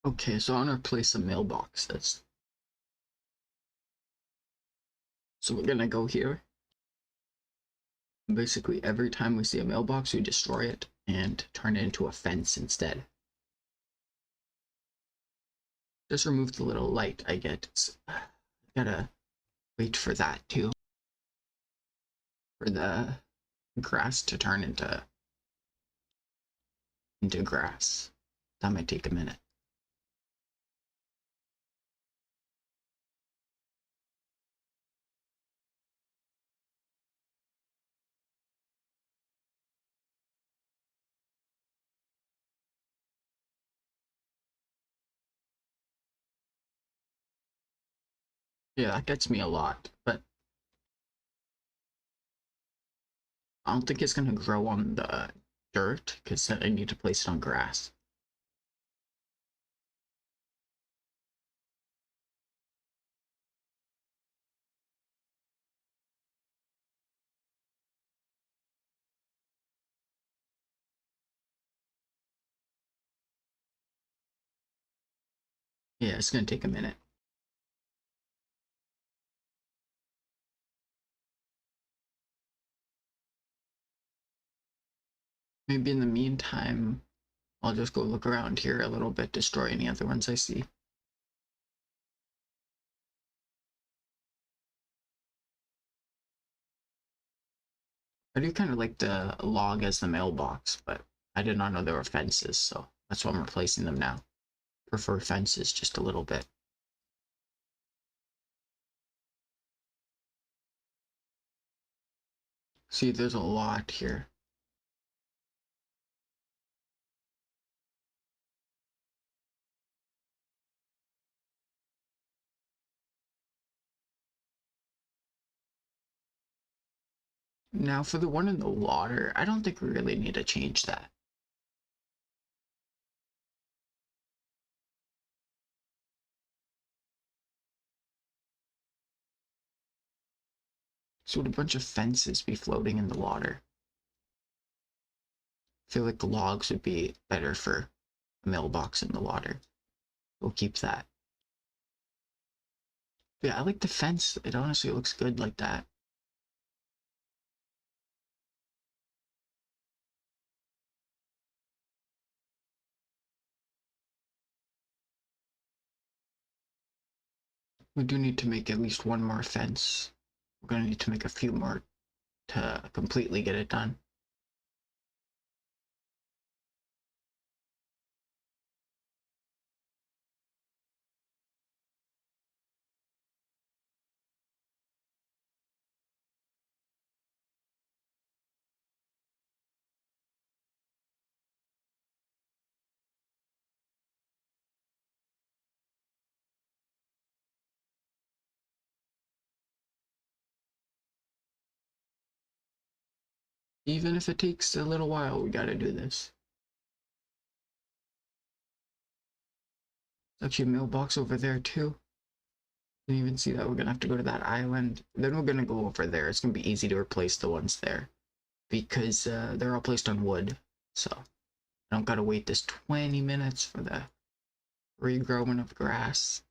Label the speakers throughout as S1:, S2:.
S1: Okay, so I want to replace some mailboxes. So we're gonna go here. Basically, every time we see a mailbox, we destroy it and turn it into a fence instead. Just remove the little light I get. Gotta wait for that too. For the grass to turn into grass. That might take a minute. Yeah, that gets me a lot, but I don't think it's gonna grow on the dirt because I need to place it on grass. Yeah, it's gonna take a minute. Maybe in the meantime, I'll just go look around here a little bit, destroy any other ones I see. I do kind of like the log as the mailbox, but I did not know there were fences, so that's why I'm replacing them now. Prefer fences just a little bit. See, there's a lot here. Now for the one in the water, I don't think we really need to change that. So would a bunch of fences be floating in the water? I feel like the logs would be better for a mailbox in the water. We'll keep that. Yeah, I like the fence. It honestly looks good like that. We do need to make at least one more fence. We're gonna need to make a few more to completely get it done. Even if it takes a little while, we gotta do this. There's actually a mailbox over there too. Didn't even see that. We're gonna have to go to that island. Then we're gonna go over there. It's gonna be easy to replace the ones there because they're all placed on wood. So I don't gotta wait this 20 minutes for the regrowing of grass.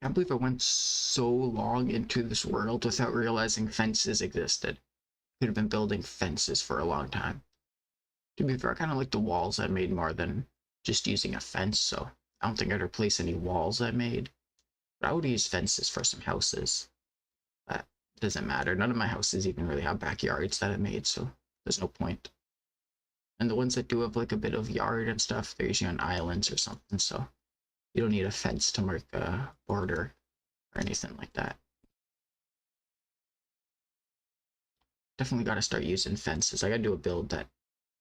S1: I can't believe I went so long into this world without realizing fences existed. Could have been building fences for a long time. To be fair, I kind of like the walls I made more than just using a fence, so I don't think I'd replace any walls I made. But I would use fences for some houses. But it doesn't matter. None of my houses even really have backyards that I made, so there's no point. And the ones that do have like a bit of yard and stuff, they're usually on islands or something, so you don't need a fence to mark a border or anything like that. Definitely got to start using fences. I got to do a build that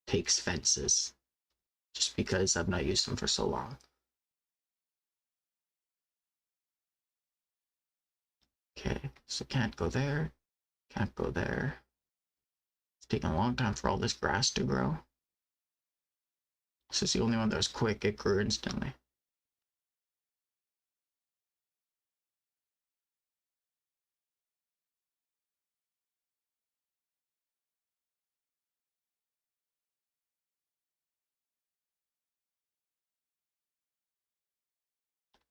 S1: takes fences just because I've not used them for so long. Okay, so can't go there, can't go there. It's taking a long time for all this grass to grow. This is the only one that was quick, it grew instantly.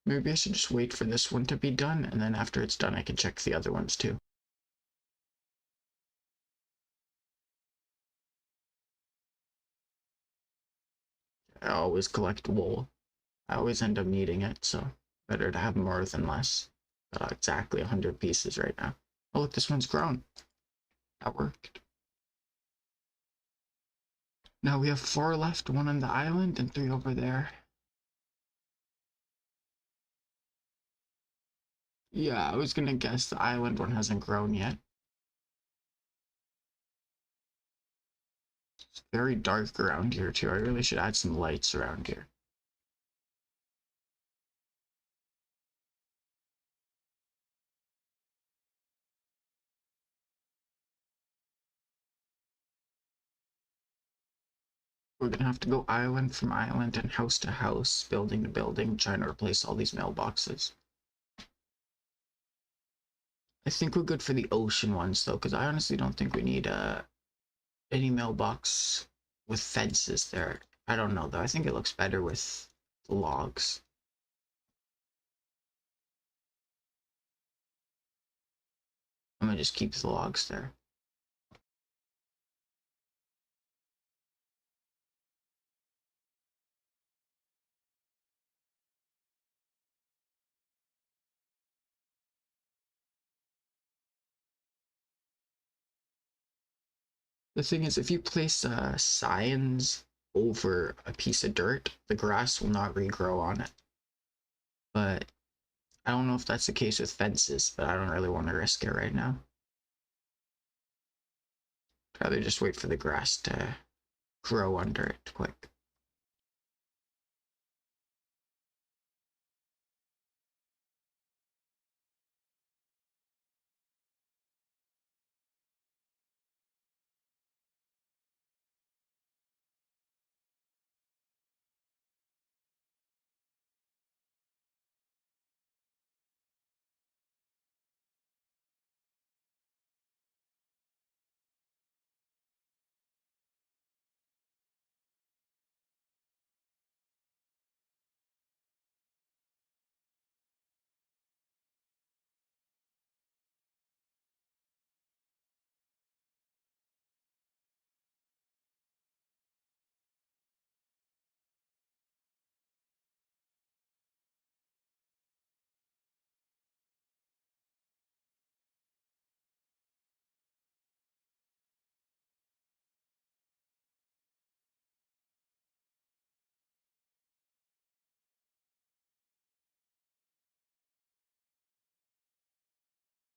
S1: Maybe I should just wait for this one to be done, and then after it's done, I can check the other ones too. I always collect wool. I always end up needing it, so better to have more than less. Got exactly 100 pieces right now. Oh, look, this one's grown. That worked. Now we have 4 left, 1 on the island and 3 over there. Yeah, I was gonna guess the island one hasn't grown yet. It's very dark around here too. I really should add some lights around here. We're gonna have to go island from island and house to house, building to building, trying to replace all these mailboxes. I think we're good for the ocean ones though, because I honestly don't think we need any mailbox with fences there. I don't know though. I think it looks better with the logs. I'm gonna just keep the logs there. The thing is, if you place signs over a piece of dirt, the grass will not regrow on it. But I don't know if that's the case with fences, but I don't really want to risk it right now. I'd rather just wait for the grass to grow under it quick.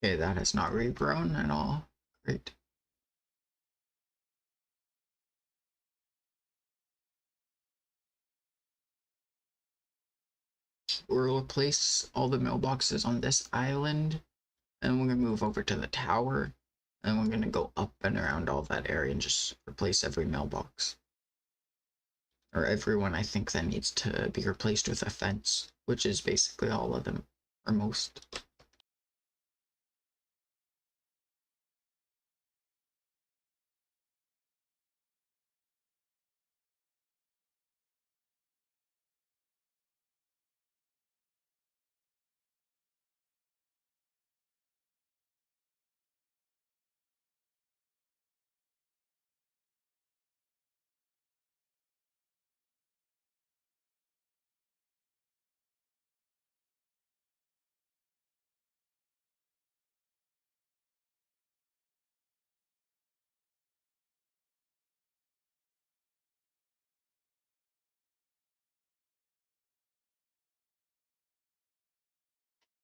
S1: Okay, that has not regrown at all. Great. We'll replace all the mailboxes on this island, and we're gonna move over to the tower, and we're gonna go up and around all that area and just replace every mailbox. Or everyone I think that needs to be replaced with a fence, which is basically all of them, or most.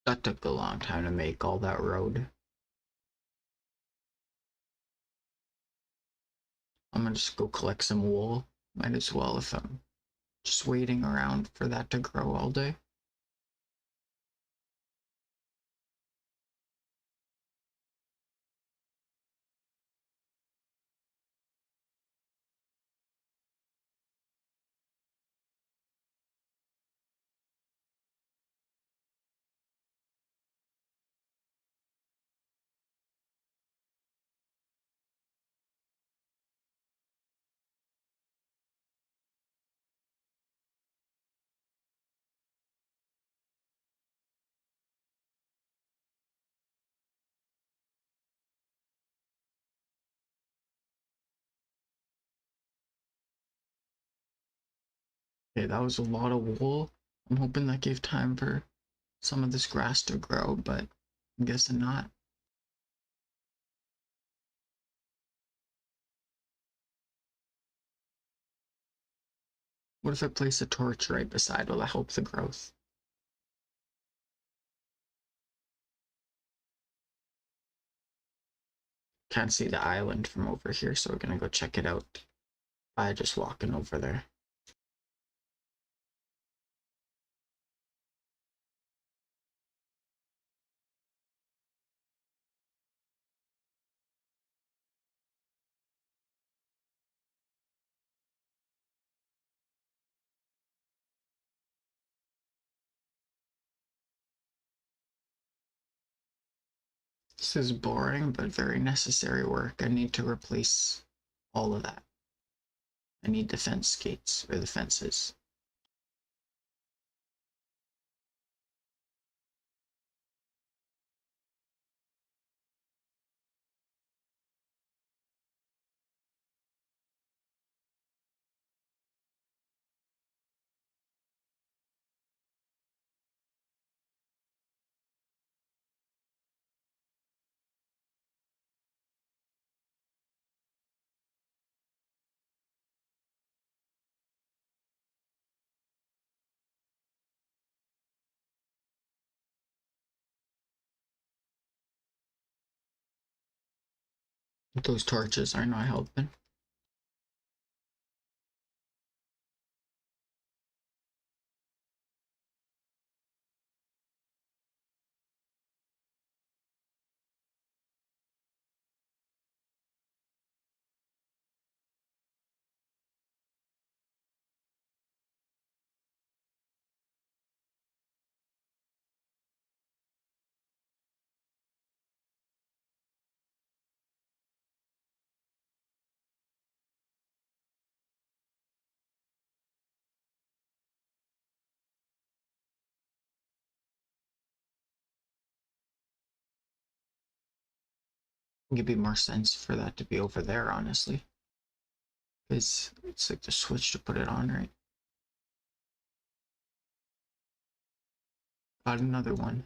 S1: That took a long time to make all that road. I'm gonna just go collect some wool. Might as well if I'm just waiting around for that to grow all day. Okay, that was a lot of wool. I'm hoping that gave time for some of this grass to grow, but I'm guessing not. What if I place a torch right beside? Will that help the growth? Can't see the island from over here, so we're gonna go check it out by just walking over there. This is boring, but very necessary work. I need to replace all of that. I need the fence gates, or the fences. Those torches are not helping. Give me more sense for that to be over there, honestly. Because it's like the switch to put it on, right? Got another one.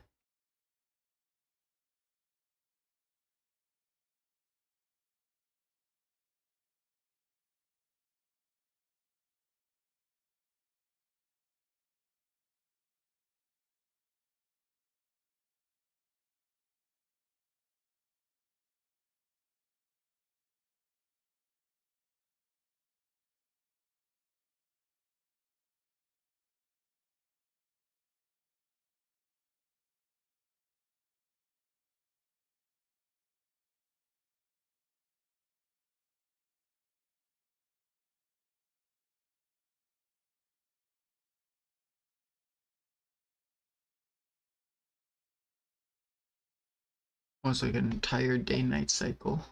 S1: Was like an entire day-night cycle.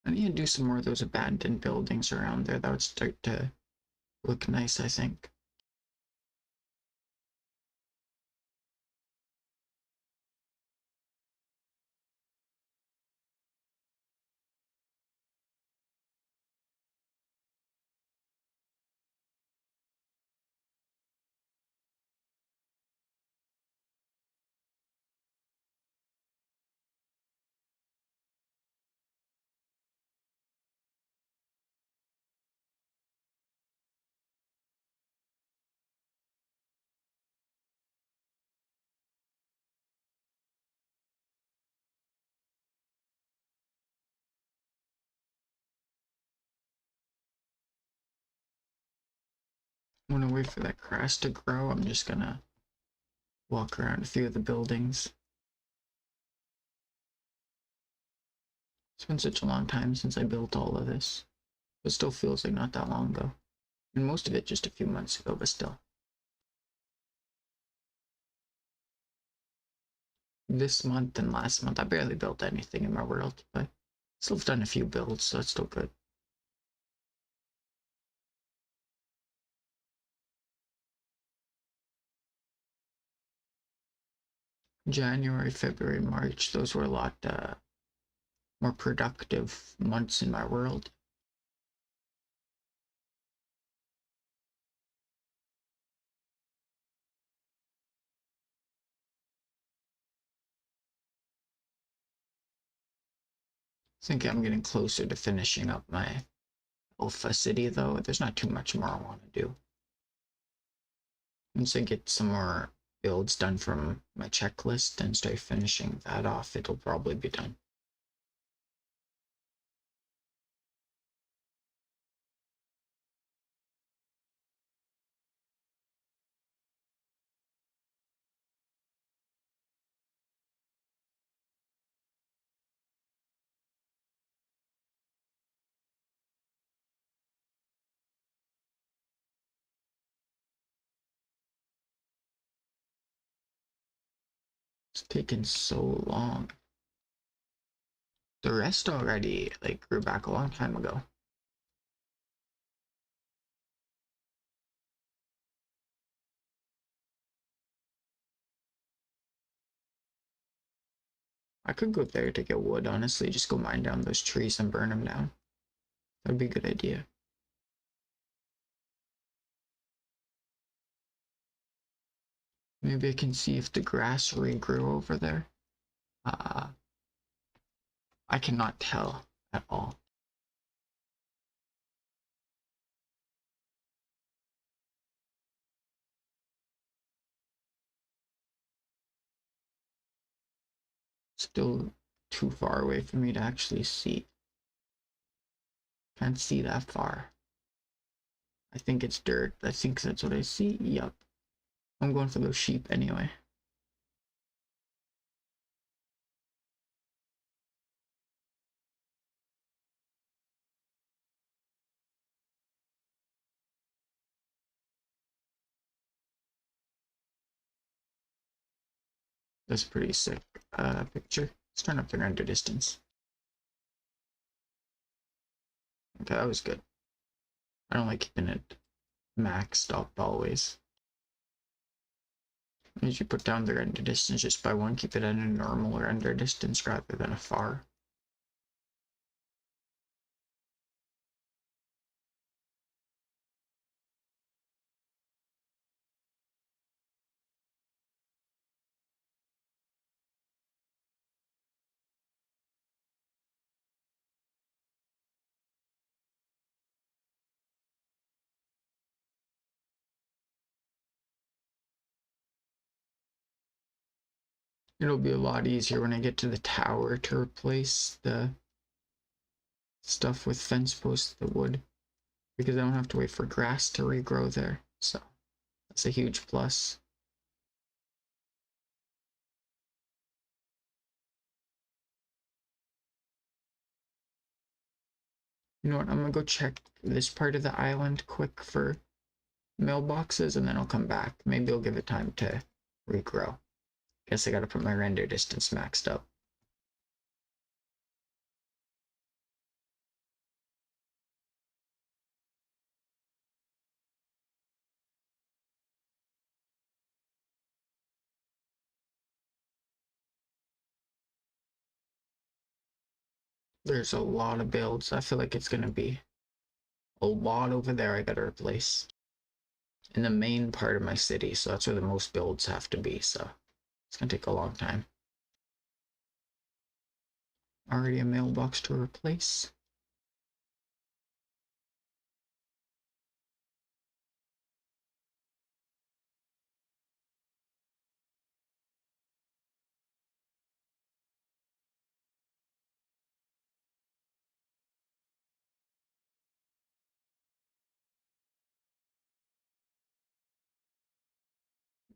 S1: I need to do some more of those abandoned buildings around there. That would start to look nice, I think. I'm gonna wait for that grass to grow. I'm just gonna walk around a few of the buildings. It's been such a long time since I built all of this. It still feels like not that long ago. And most of it just a few months ago, but still. This month and last month, I barely built anything in my world, but still have done a few builds, so it's still good. January, February, March, those were a lot more productive months in my world. think I'm getting closer to finishing up my Alpha City, though. There's not too much more I want to do. Once I get some more builds done from my checklist and start finishing that off, it'll probably be done. It's taken so long. The rest already like grew back a long time ago. I could go there to get wood, honestly. Just go mine down those trees and burn them down. That'd be a good idea. Maybe I can see if the grass regrew over there. I cannot tell at all. Still too far away for me to actually see. Can't see that far. I think it's dirt. I think that's what I see. Yup. I'm going for those sheep anyway. That's a pretty sick picture. Let's turn up the render distance. Okay, that was good. I don't like keeping it maxed up always. As you put down the render distance just by one, keep it at a normal render distance rather than a far. It'll be a lot easier when I get to the tower to replace the stuff with fence posts, the wood, because I don't have to wait for grass to regrow there. So that's a huge plus. You know what? I'm gonna go check this part of the island quick for mailboxes and then I'll come back. Maybe I'll give it time to regrow. Guess I gotta put my render distance maxed up. There's a lot of builds. I feel like it's gonna be a lot over there I gotta replace. In the main part of my city, so that's where the most builds have to be, so it's gonna take a long time. Already a mailbox to replace.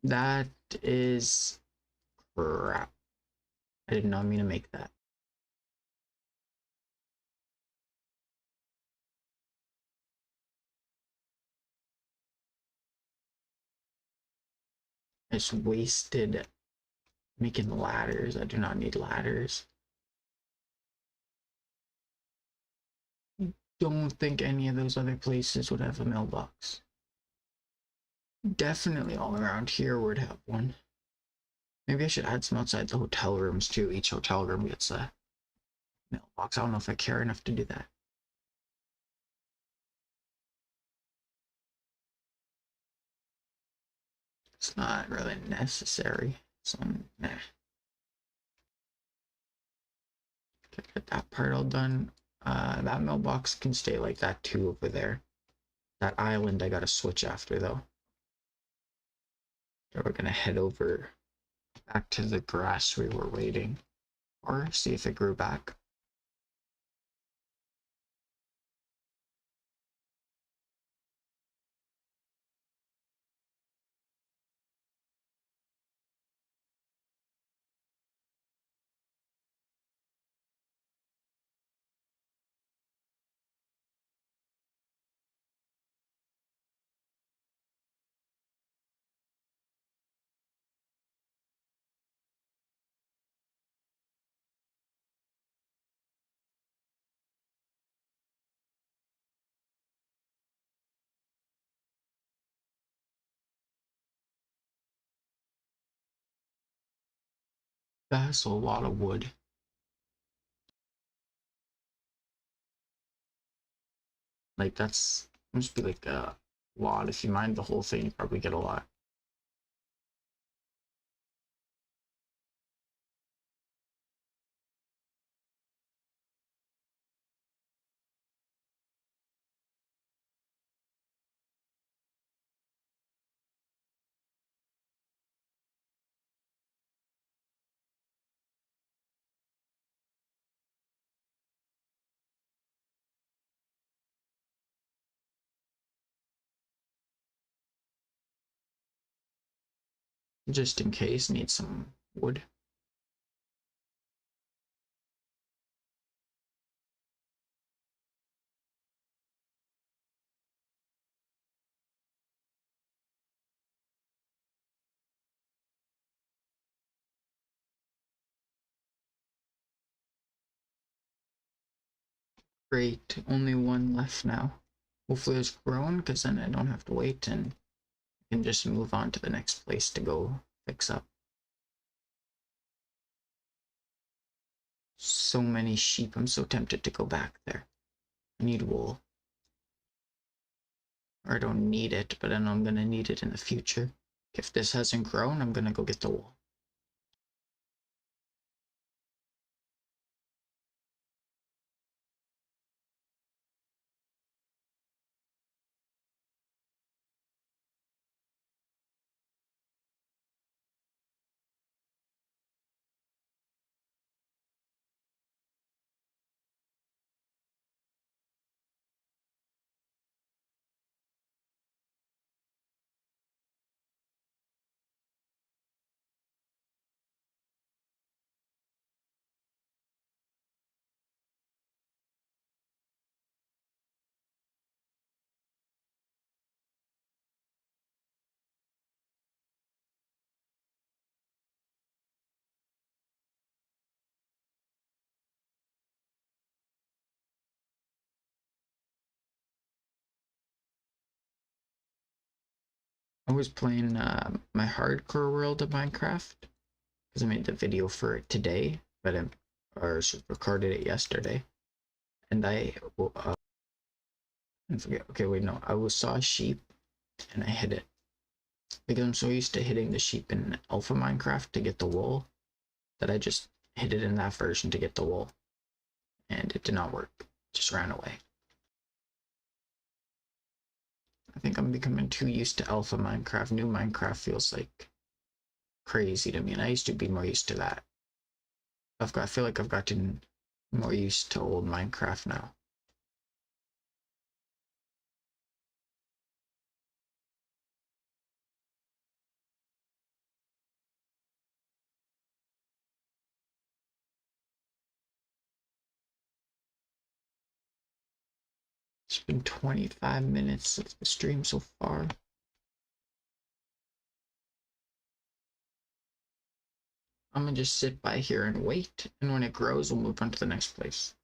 S1: That is crap. I did not mean to make that. I just wasted making ladders. I do not need ladders. Don't think any of those other places would have a mailbox. Definitely all around here would have one. Maybe I should add some outside the hotel rooms too. Each hotel room gets a mailbox. I don't know if I care enough to do that. It's not really necessary. So, nah. I get that part all done. That mailbox can stay like that too over there. That island I gotta switch after though. So we're gonna head over back to the grass we were waiting, or see if it grew back. That's a lot of wood. Like that's must be like a lot. If you mine the whole thing, you probably get a lot. Just in case, need some wood. Great, only one left now. Hopefully it's grown, because then I don't have to wait and I can just move on to the next place to go fix up. So many sheep, I'm so tempted to go back there. I need wool. Or I don't need it, but I know I'm gonna need it in the future. If this hasn't grown, I'm gonna go get the wool. I was playing my hardcore world of Minecraft because I made the video for it today, but I recorded it yesterday, and I forget. Okay, wait, no, saw a sheep and I hit it because I'm so used to hitting the sheep in Alpha Minecraft to get the wool that I just hit it in that version to get the wool, and it did not work. It just ran away. I think I'm becoming too used to Alpha Minecraft. New Minecraft feels like crazy to me, and I used to be more used to that. I feel like I've gotten more used to old Minecraft now. It's been 25 minutes of the stream so far. I'm gonna just sit by here and wait, and when it grows, we'll move on to the next place.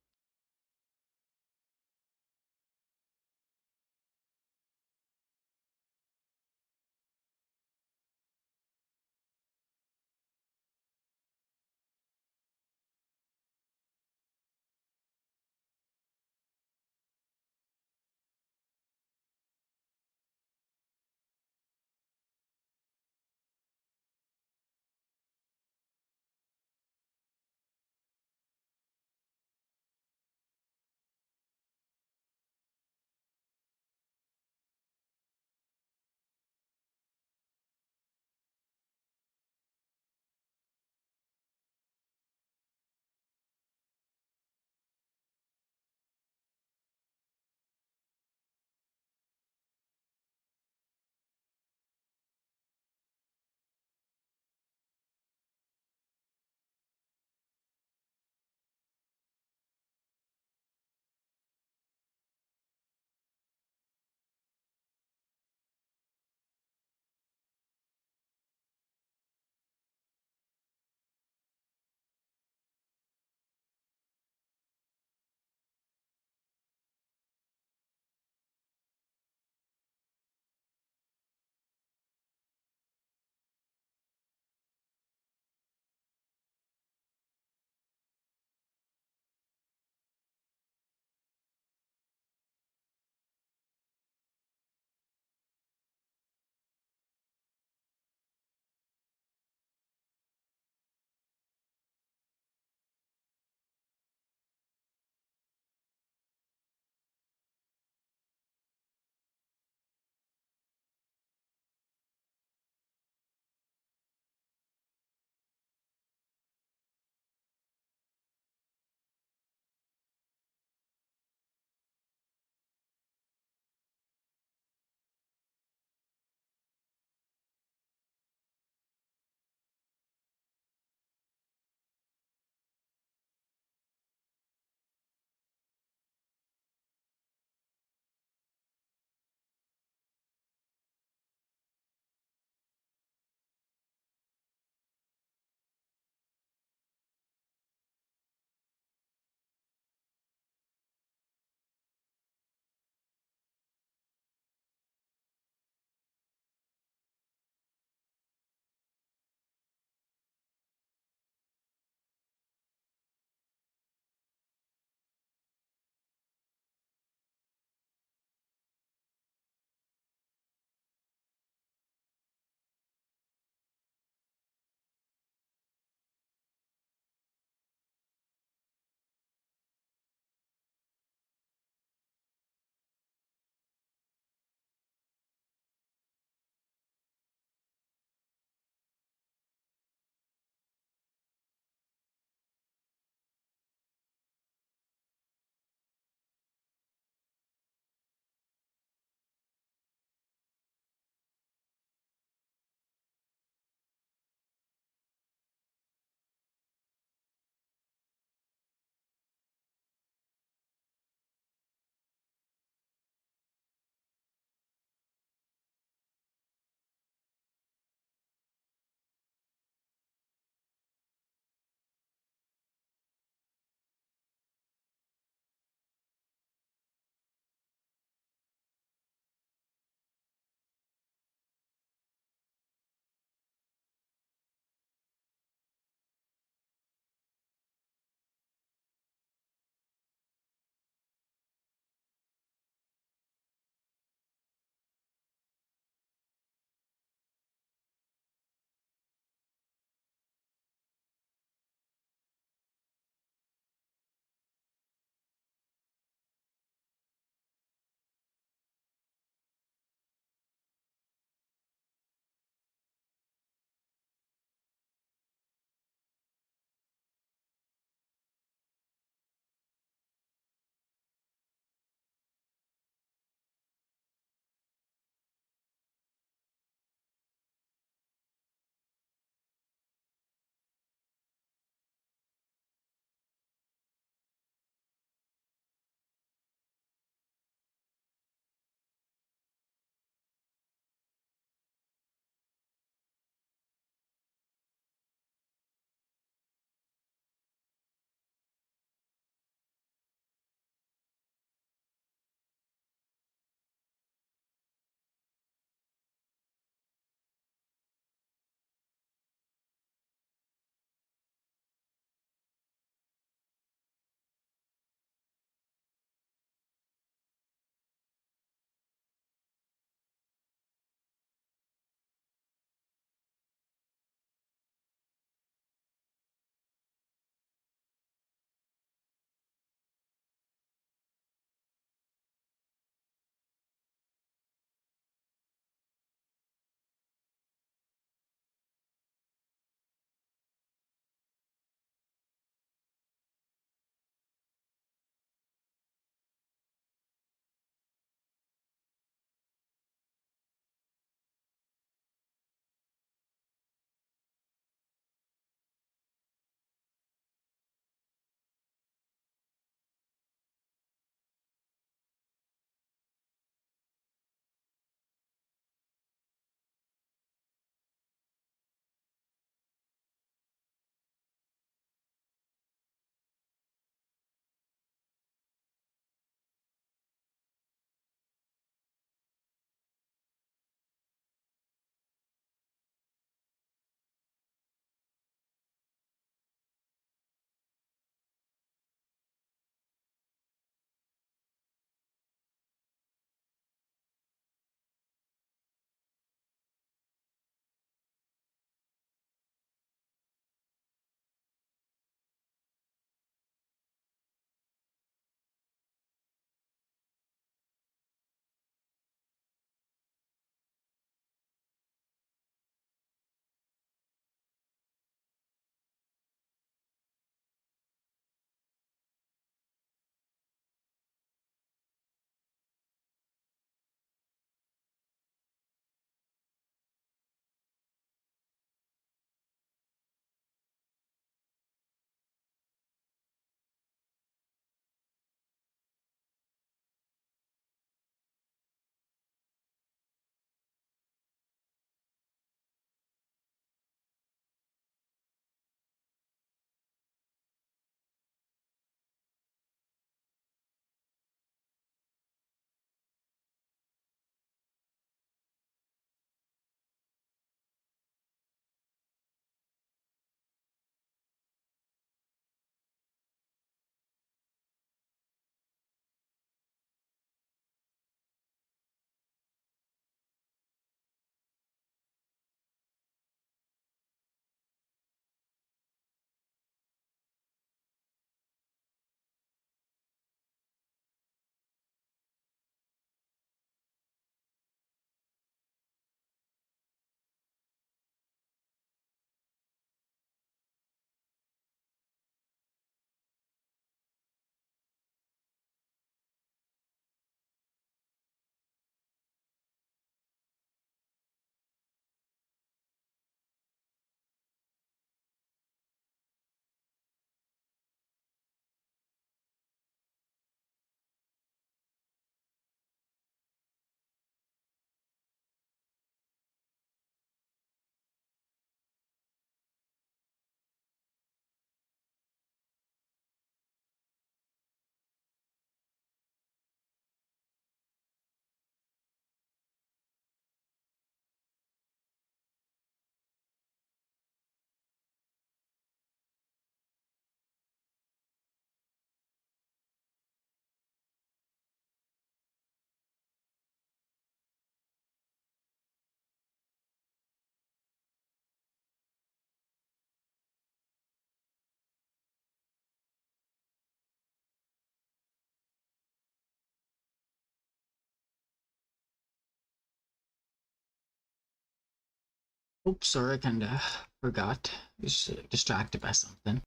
S1: Oops, sorry, I kinda forgot. I was distracted by something.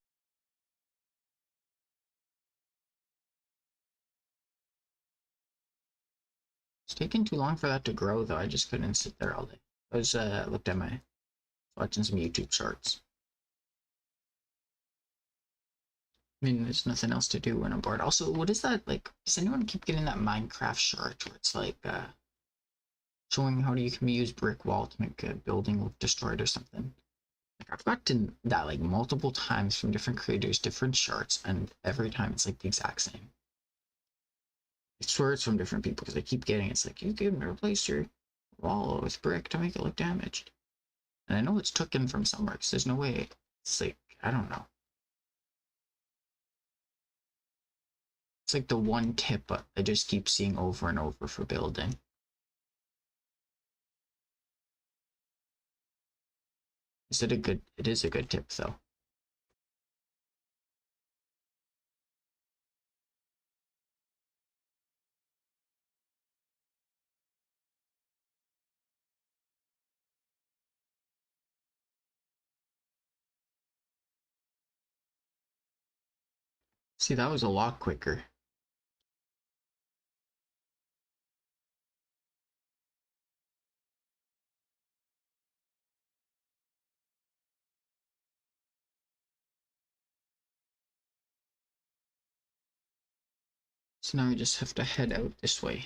S1: It's taking too long for that to grow, though. I just couldn't sit there all day. I was looked at my watching some YouTube shorts. I mean, there's nothing else to do when I'm bored. Also, what is that like? Does anyone keep getting that Minecraft short where it's like showing how you can use brick wall to make a building look destroyed or something? Like I've gotten that like multiple times from different creators, different shorts, and every time it's like the exact same. I swear it's from different people because I keep getting it's like you can replace your wall with brick to make it look damaged. And I know it's taken from somewhere because there's no way. It's like, I don't know. It's like the one tip I just keep seeing over and over for building. Is it a good, it is a good tip though. See, that was a lot quicker. So now we just have to head out this way.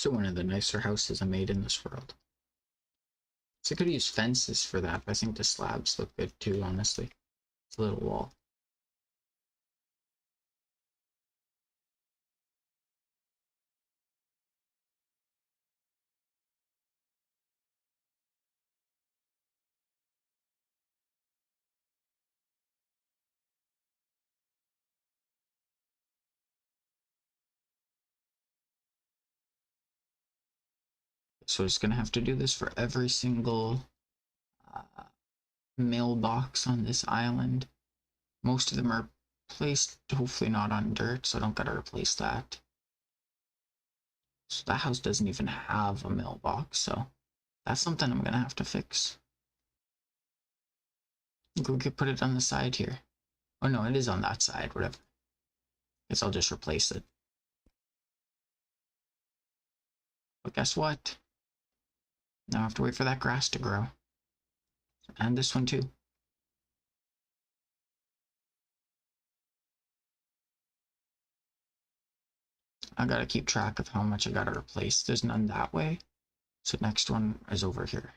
S1: So one of the nicer houses I made in this world. So I could use fences for that, but I think the slabs look good too, honestly. It's a little wall. So it's gonna have to do this for every single uh, mailbox on this island. Most of them are placed, hopefully not on dirt, so I don't gotta replace that. So that house doesn't even have a mailbox, so that's something I'm gonna have to fix. We could put it on the side here. Oh no, it is on that side, whatever. Guess I'll just replace it. But guess what? Now I have to wait for that grass to grow. And this one too. I gotta keep track of how much I gotta replace. There's none that way. So next one is over here.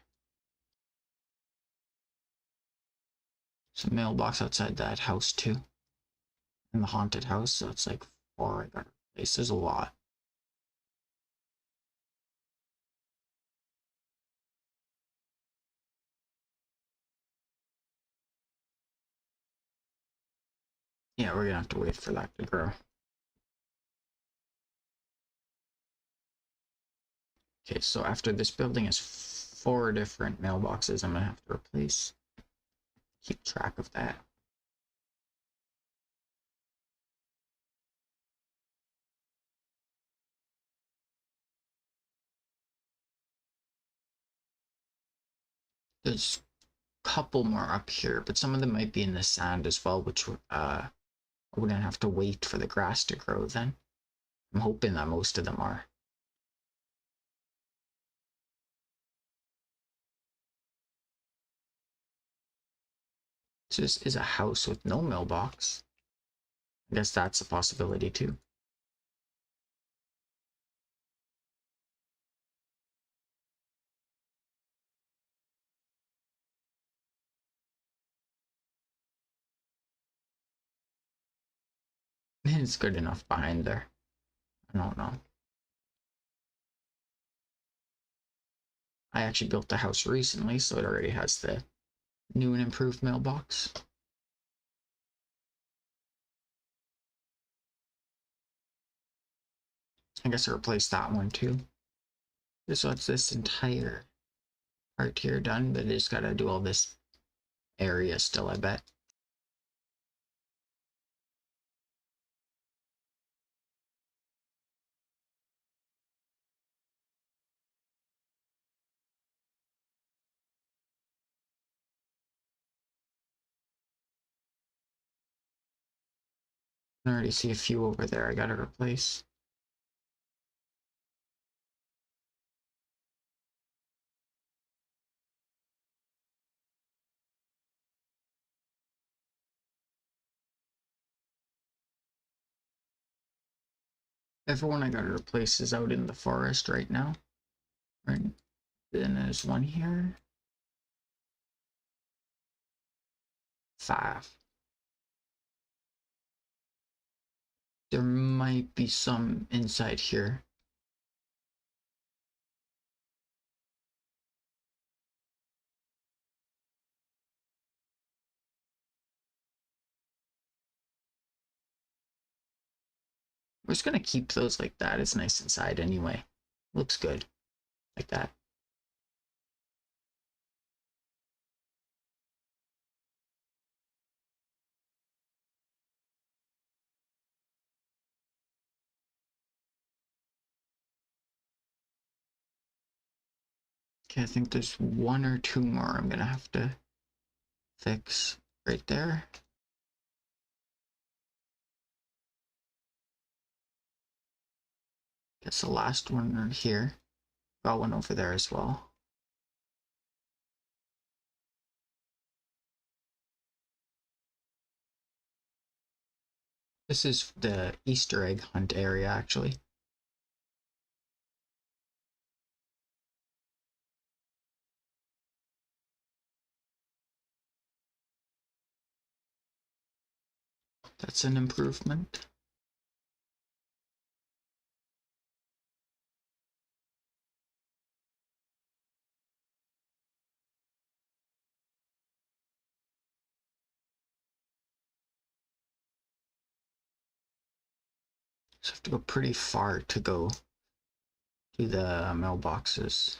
S1: So mailbox outside that house too. And the haunted house, so it's like 4 I gotta replace. There's a lot. Yeah, we're gonna have to wait for that to grow. Okay, so after this building is 4 different mailboxes I'm gonna have to replace. Keep track of that. This couple more up here, but some of them might be in the sand as well, which I wouldn't have to wait for the grass to grow then. I'm hoping that most of them are. So this is a house with no mailbox. I guess that's a possibility too. It's good enough behind there. I don't know. I actually built the house recently, so it already has the new and improved mailbox. I guess I replaced that one too. So it's this entire part here done, but I just gotta do all this area still, I bet. I already see a few over there I gotta replace. Everyone I gotta replace is out in the forest right now. Right. Then there's one here. 5. There might be some inside here. We're just gonna keep those like that. It's nice inside anyway. Looks good. Like that. Okay, I think there's 1 or 2 more I'm gonna have to fix right there. Guess the last one right here. Got one over there as well. This is the Easter egg hunt area, actually. That's an improvement. So I have to go pretty far to go to the mailboxes.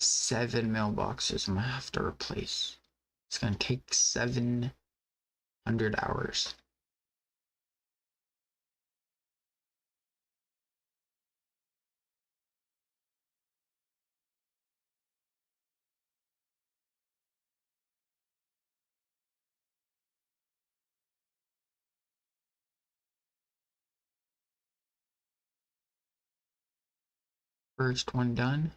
S1: 7 mailboxes I'm gonna have to replace. It's gonna take 700 hours. First one done.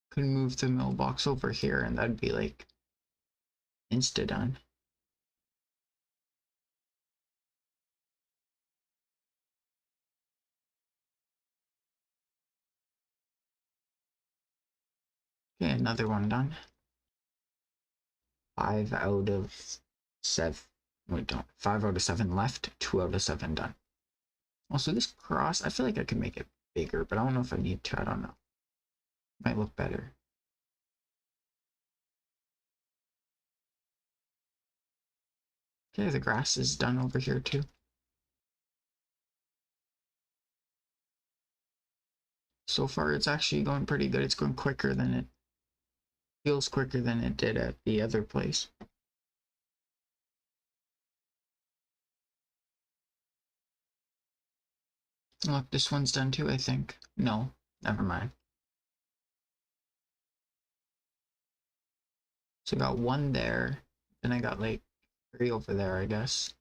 S1: Could move the mailbox over here and that'd be like insta done. Okay, another one done. 5 out of 7. Wait, don't. 5 out of 7 left. 2 out of 7 done. Also, this cross, I feel like I could make it bigger, but I don't know if I need to. I don't know. Might look better. Okay, the grass is done over here too. So far, it's actually going pretty good. It's going quicker than it feels quicker than it did at the other place. Look, this one's done too, I think. No, Never mind. So I got one there, then I got like 3 over there, I guess.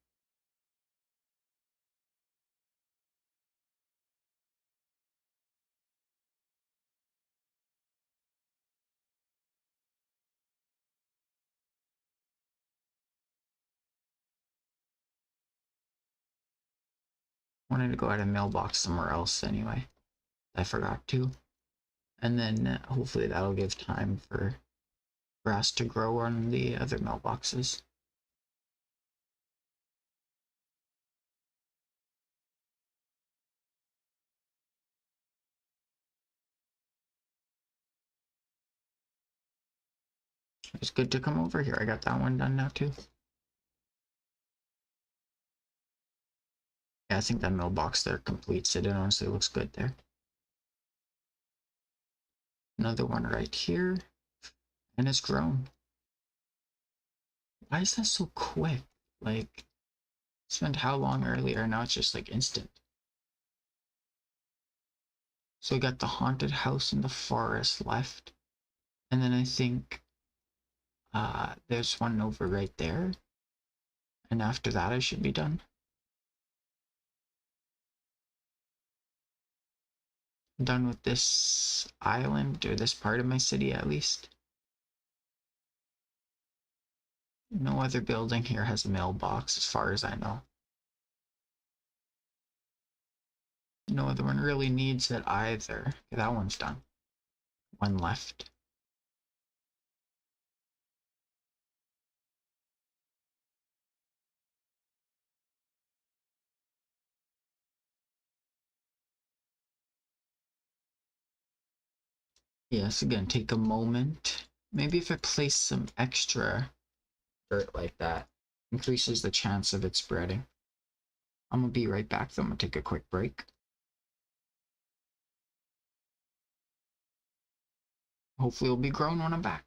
S1: Wanted to go add a mailbox somewhere else anyway. I forgot to. And then hopefully that'll give time for grass to grow on the other mailboxes. It's good to come over here. I got that one done now too. Yeah, I think that mailbox there completes it. It honestly looks good there. Another one right here. And it's grown. Why is that so quick? Like, spent how long earlier? Now it's just like instant. So we got the haunted house in the forest left. And then I think there's one over right there. And after that I should be done. Done with this island, or this part of my city at least. No other building here has a mailbox as far as I know. No other one really needs it either. Okay, that one's done. One left. Yes, again, take a moment. Maybe if I place some extra dirt like that, increases the chance of it spreading. I'm gonna be right back though. I'm gonna take a quick break. Hopefully it'll be grown when I'm back.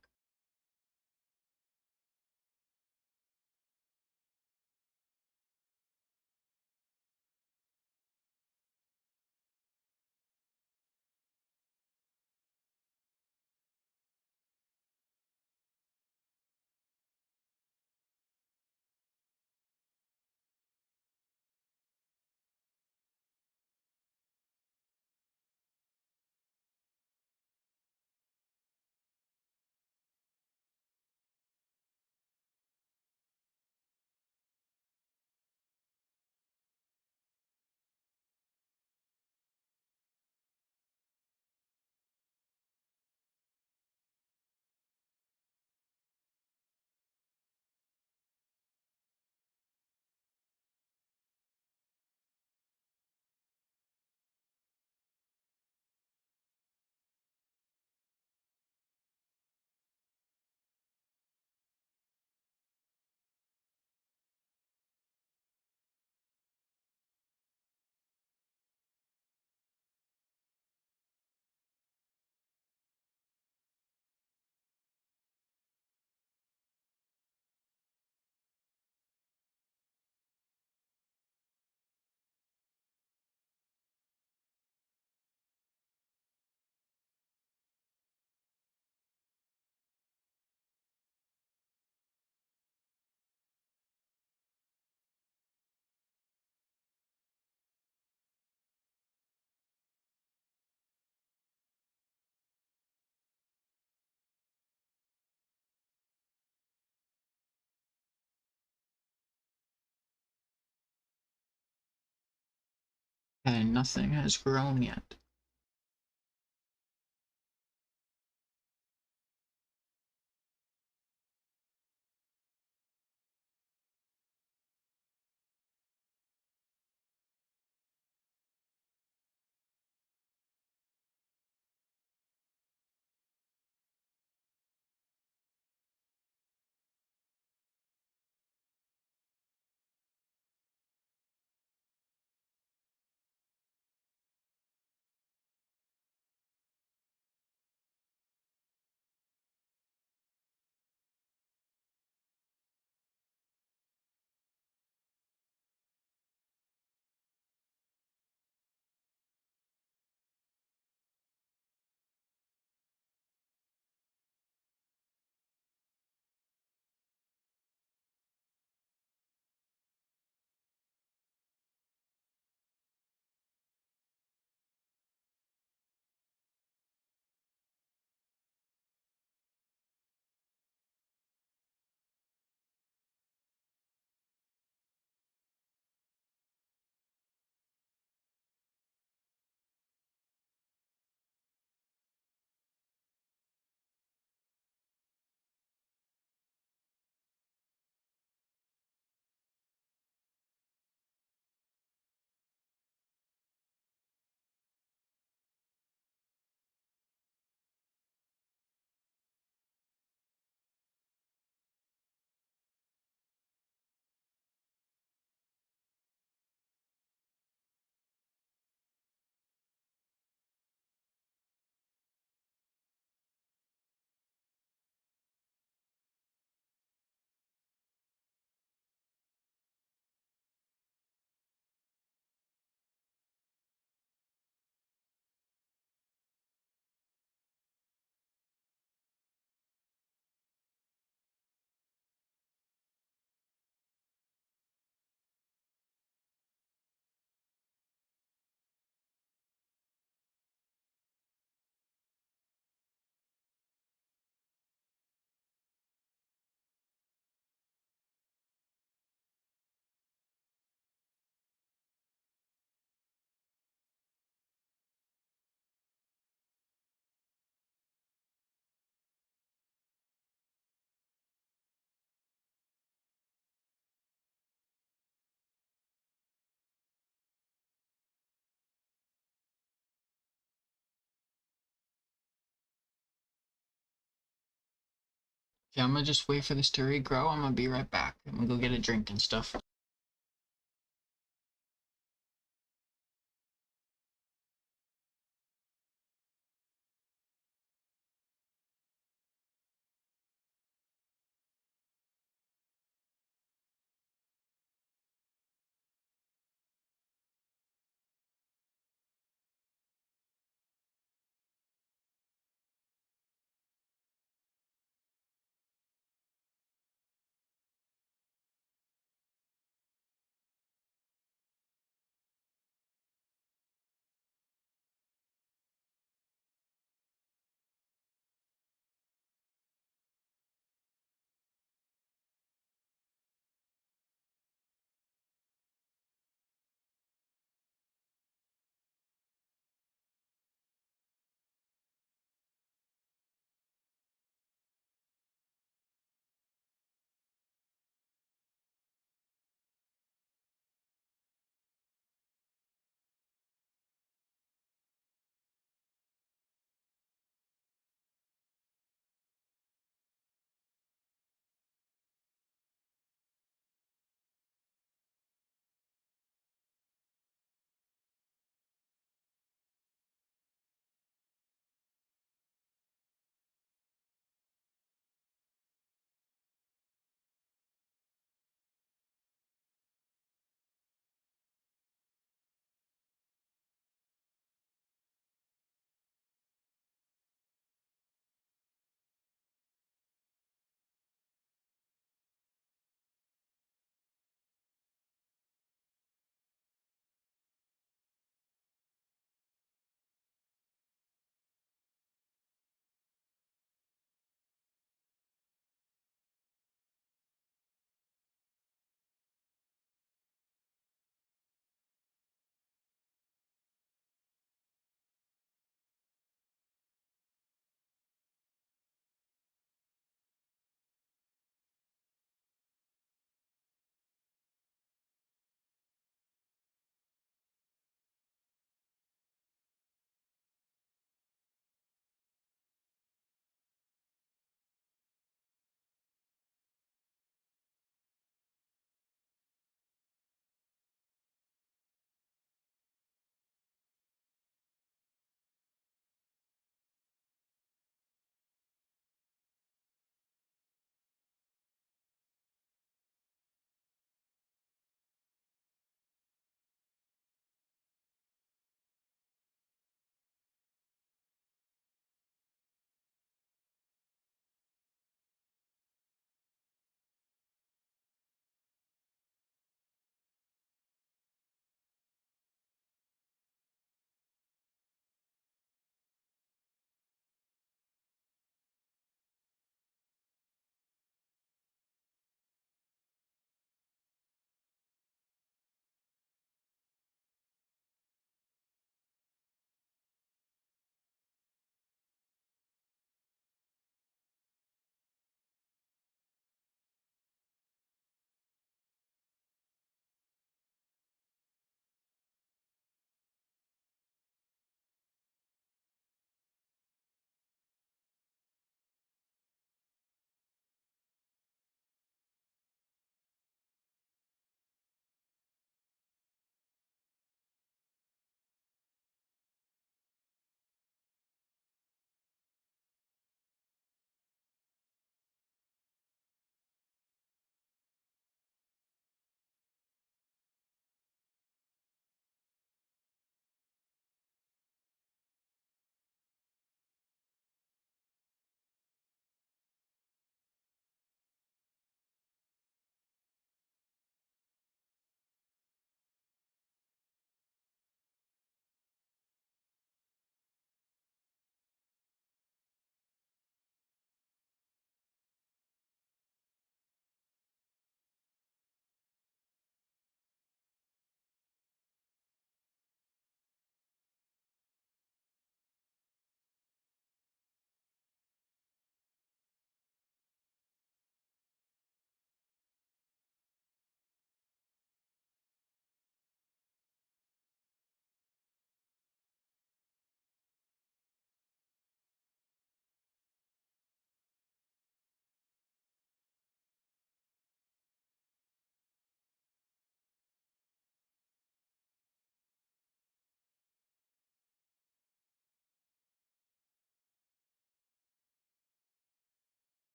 S1: And nothing has grown yet. Okay, I'm gonna just wait for this to regrow. I'm gonna be right back. I'm gonna go get a drink and stuff.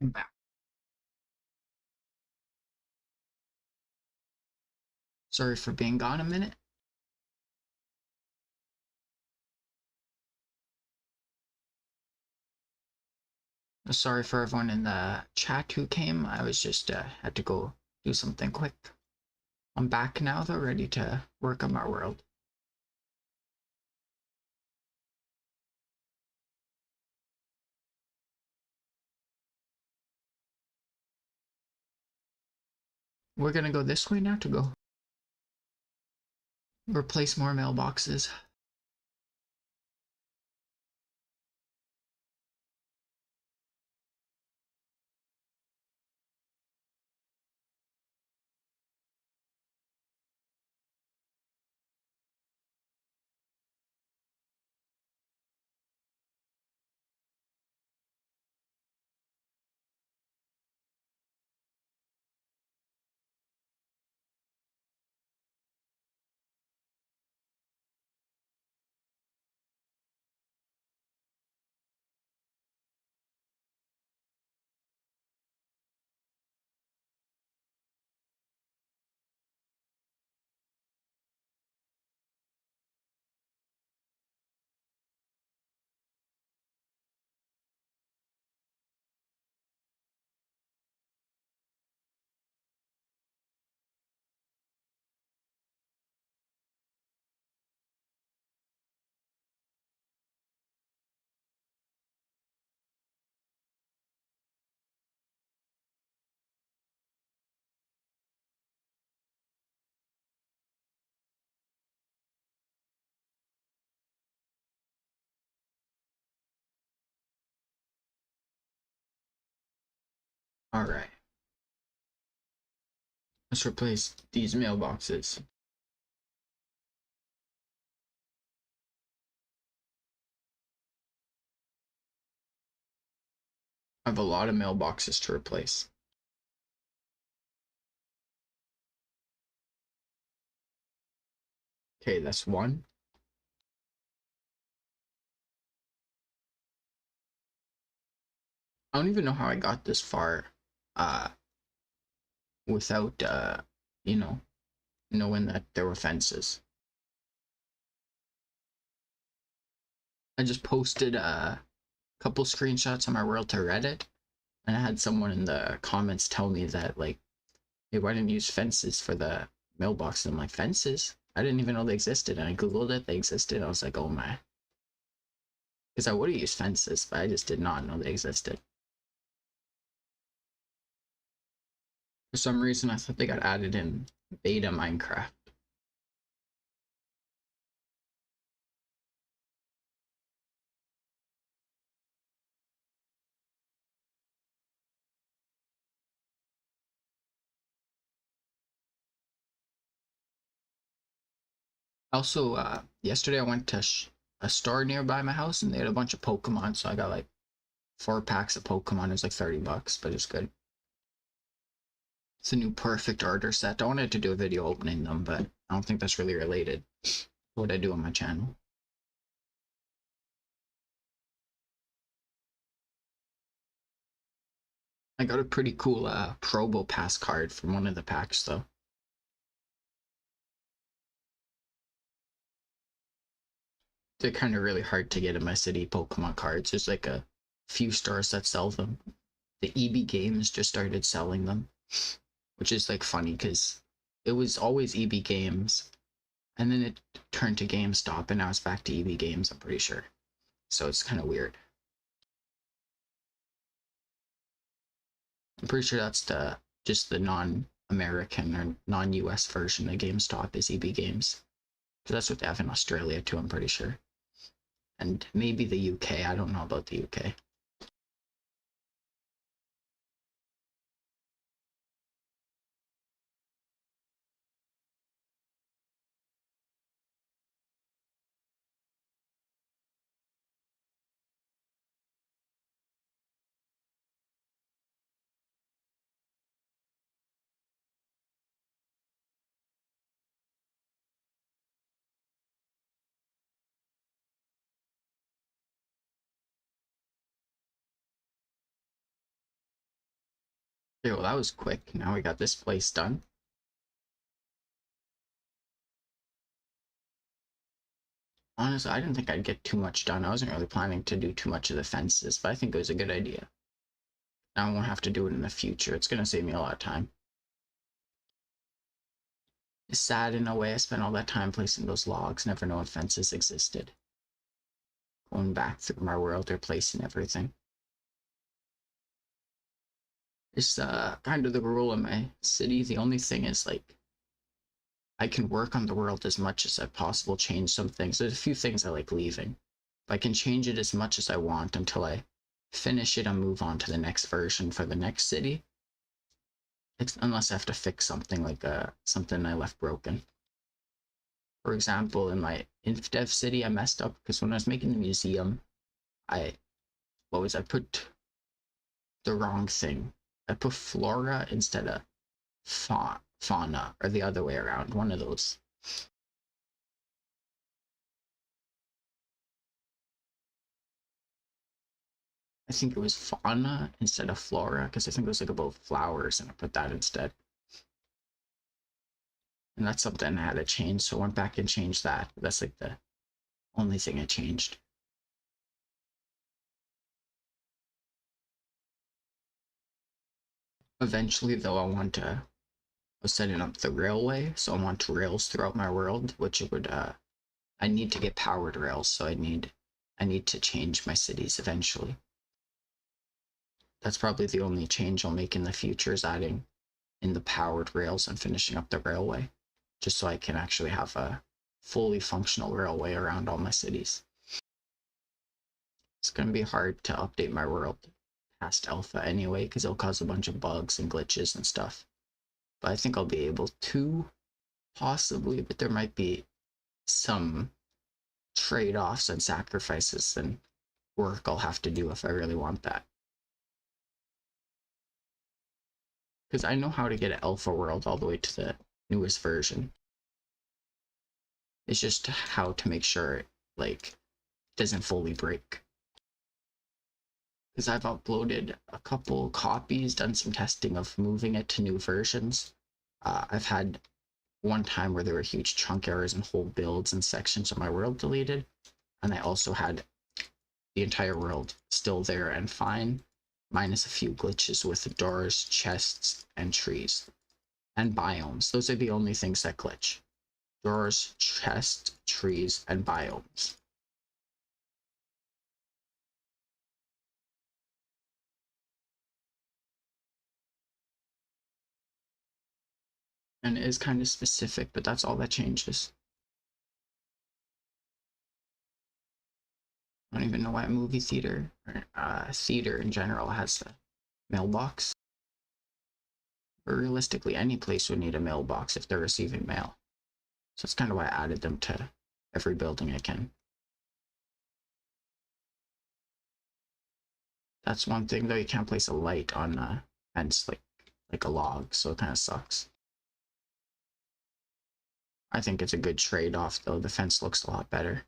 S1: I'm back. Sorry for being gone a minute. Sorry for everyone in the chat who came. I was just had to go do something quick. I'm back now though, ready to work on my world. We're gonna go this way now to go replace more mailboxes. All right. Let's replace these mailboxes. I have a lot of mailboxes to replace. Okay, that's one. I don't even know how I got this far uh without you know, knowing that there were fences. I just posted a couple screenshots on my world to Reddit, and I had someone in the comments tell me that like, hey, why didn't you use fences for the mailbox? And I'm like, fences? I didn't even know they existed. And I googled it, they existed. I was like, oh my. Because I would have used fences, but I just did not know they existed. For some reason, I thought they got added in beta Minecraft. Also, yesterday I went to a store nearby my house and they had a bunch of Pokemon, so I got like 4 packs of Pokemon. It was like $30, but it's good. It's a new perfect order set. I wanted to do a video opening them, but I don't think that's really related to what I do on my channel. I got a pretty cool Probopass card from one of the packs though. They're kind of really hard to get in my city, Pokemon cards. There's like a few stores that sell them. The EB Games just started selling them, which is like funny because it was always EB Games and then it turned to GameStop and now it's back to EB Games, I'm pretty sure. So it's kind of weird. I'm pretty sure that's the just the non-American or non-US version of GameStop is EB Games. So that's what they have in Australia too, I'm pretty sure. And maybe the UK. I don't know about the UK. Okay, well, that was quick. Now we got this place done. Honestly, I didn't think I'd get too much done. I wasn't really planning to do too much of the fences, but I think it was a good idea. Now I won't have to do it in the future. It's going to save me a lot of time. It's sad in a way. I spent all that time placing those logs, never knowing fences existed. Going back through my world, replacing everything. It's kind of the rule in my city. The only thing is, like, I can work on the world as much as I possible, change some things. There's a few things I like leaving. But I can change it as much as I want until I finish it and move on to the next version for the next city. Unless I have to fix something like something I left broken. For example, in my InfDev city, I messed up because when I was making the museum, I put the wrong thing. I put flora instead of fauna, or the other way around, one of those. I think it was fauna instead of flora, because I think it was like about flowers, and I put that instead. And that's something I had to change, so I went back and changed that. That's like the only thing I changed. Eventually, though, I was setting up the railway, so I want rails throughout my world, which it would I need to get powered rails, so I need to change my cities eventually. That's probably the only change I'll make in the future, is adding in the powered rails and finishing up the railway, just so I can actually have a fully functional railway around all my cities. It's going to be hard to update my world past alpha anyway, because it'll cause a bunch of bugs and glitches and stuff. But I think I'll be able to, possibly, but there might be some trade-offs and sacrifices and work I'll have to do if I really want that. Because I know how to get an alpha world all the way to the newest version. It's just how to make sure it, like, doesn't fully break. Because I've uploaded a couple copies, done some testing of moving it to new versions. I've had one time where there were huge chunk errors and whole builds and sections of my world deleted, and I also had the entire world still there and fine, minus a few glitches with doors, chests, and trees. And biomes. Those are the only things that glitch. Doors, chests, trees, and biomes. And it is kind of specific, but that's all that changes. I don't even know why a movie theater, or theater in general, has a mailbox. But realistically, any place would need a mailbox if they're receiving mail. So that's kind of why I added them to every building I can. That's one thing, though. You can't place a light on a fence like a log, so it kind of sucks. I think it's a good trade-off, though. The fence looks a lot better.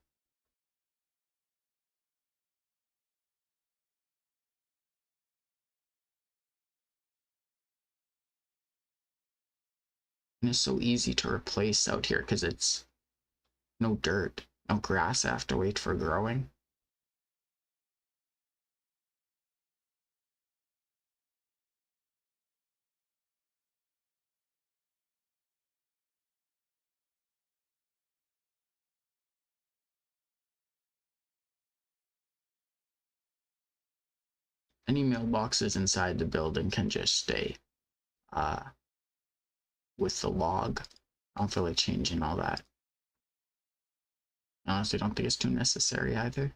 S1: And it's so easy to replace out here because it's no dirt, no grass I have to wait for growing. Any mailboxes inside the building can just stay uh, with the log. I don't feel like changing all that. I honestly don't think it's too necessary either.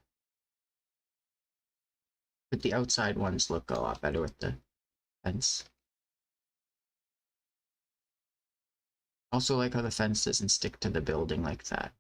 S1: But the outside ones look a lot better with the fence. Also like how the fence doesn't stick to the building like that.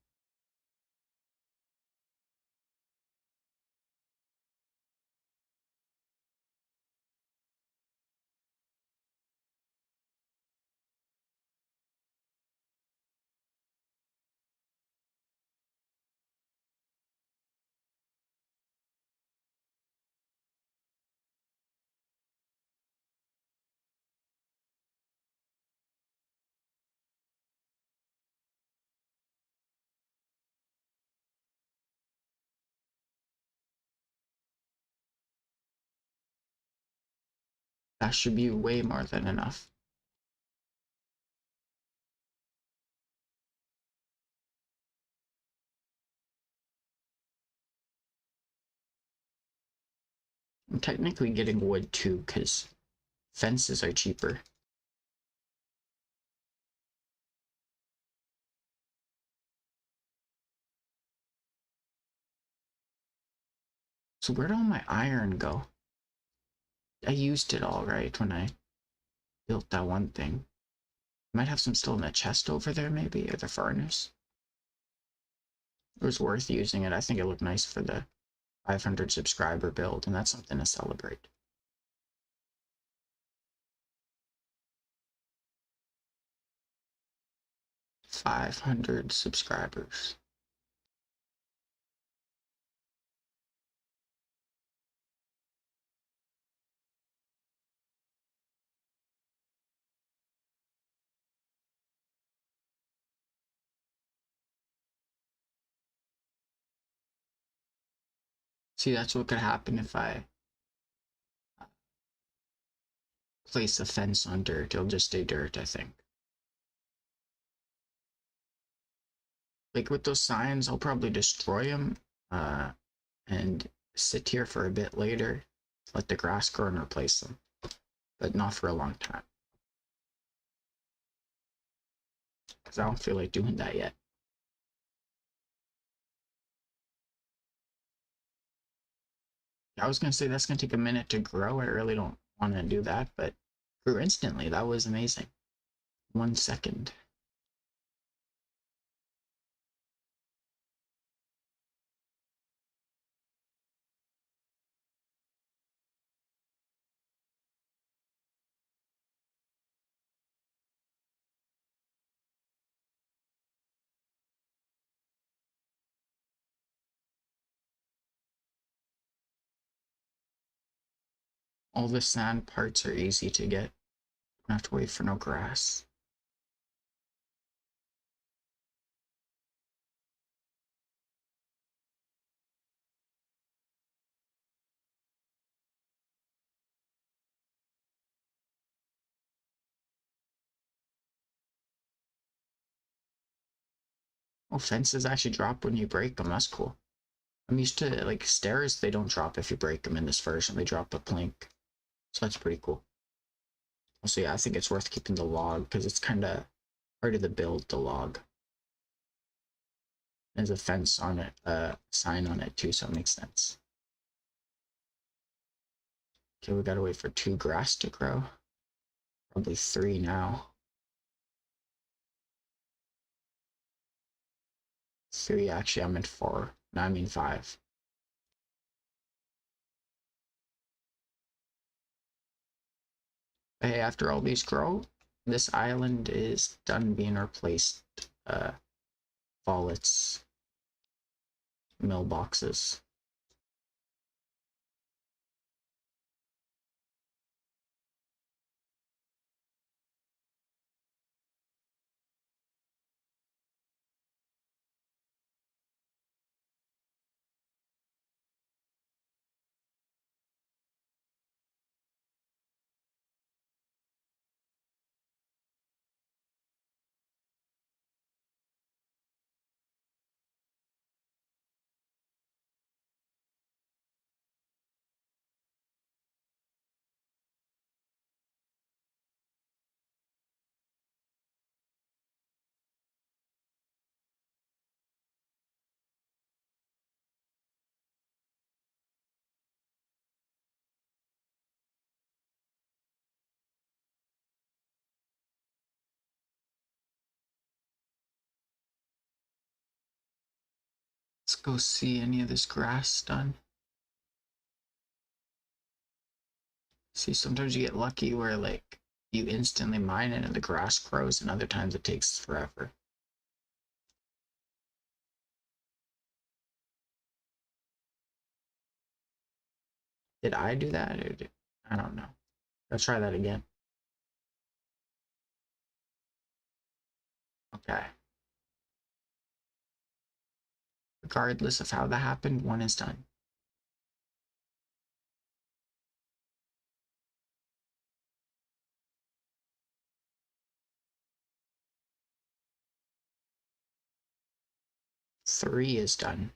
S1: That should be way more than enough. I'm technically getting wood too, because fences are cheaper. So where'd all my iron go? I used it all, right, when I built that one thing. Might have some still in the chest over there, maybe, or the furnace. It was worth using it. I think it looked nice for the 500 subscriber build, and that's something to celebrate. $500 subscribers. See, that's what could happen if I place a fence on dirt. It'll just stay dirt, I think. Like with those signs, I'll probably destroy them and sit here for a bit later, let the grass grow and replace them, but not for a long time. Because I don't feel like doing that yet. I was going to say that's going to take a minute to grow. I really don't want to do that, but grew instantly. That was amazing. 1 second. All the sand parts are easy to get. Don't have to wait for no grass. Oh, fences actually drop when you break them. That's cool. I'm used to, like, stairs, they don't drop if you break them in this version. They drop a plank. So that's pretty cool. Also, yeah, I think it's worth keeping the log because it's kind of part of the build, the log. There's a fence on it, sign on it too, so it makes sense. Okay, we gotta wait for 2 grass to grow. Probably 3 now. 3, actually, I meant 4. No, I mean 5. But hey, after all these grow, this island is done being replaced. Vollet's mill boxes. Let's go see any of this grass done. See, sometimes you get lucky where, like, you instantly mine it and the grass grows, and other times it takes forever. Did I do that, or did... I don't know. Let's try that again. Okay. Regardless of how that happened, 1 is done. 3 is done.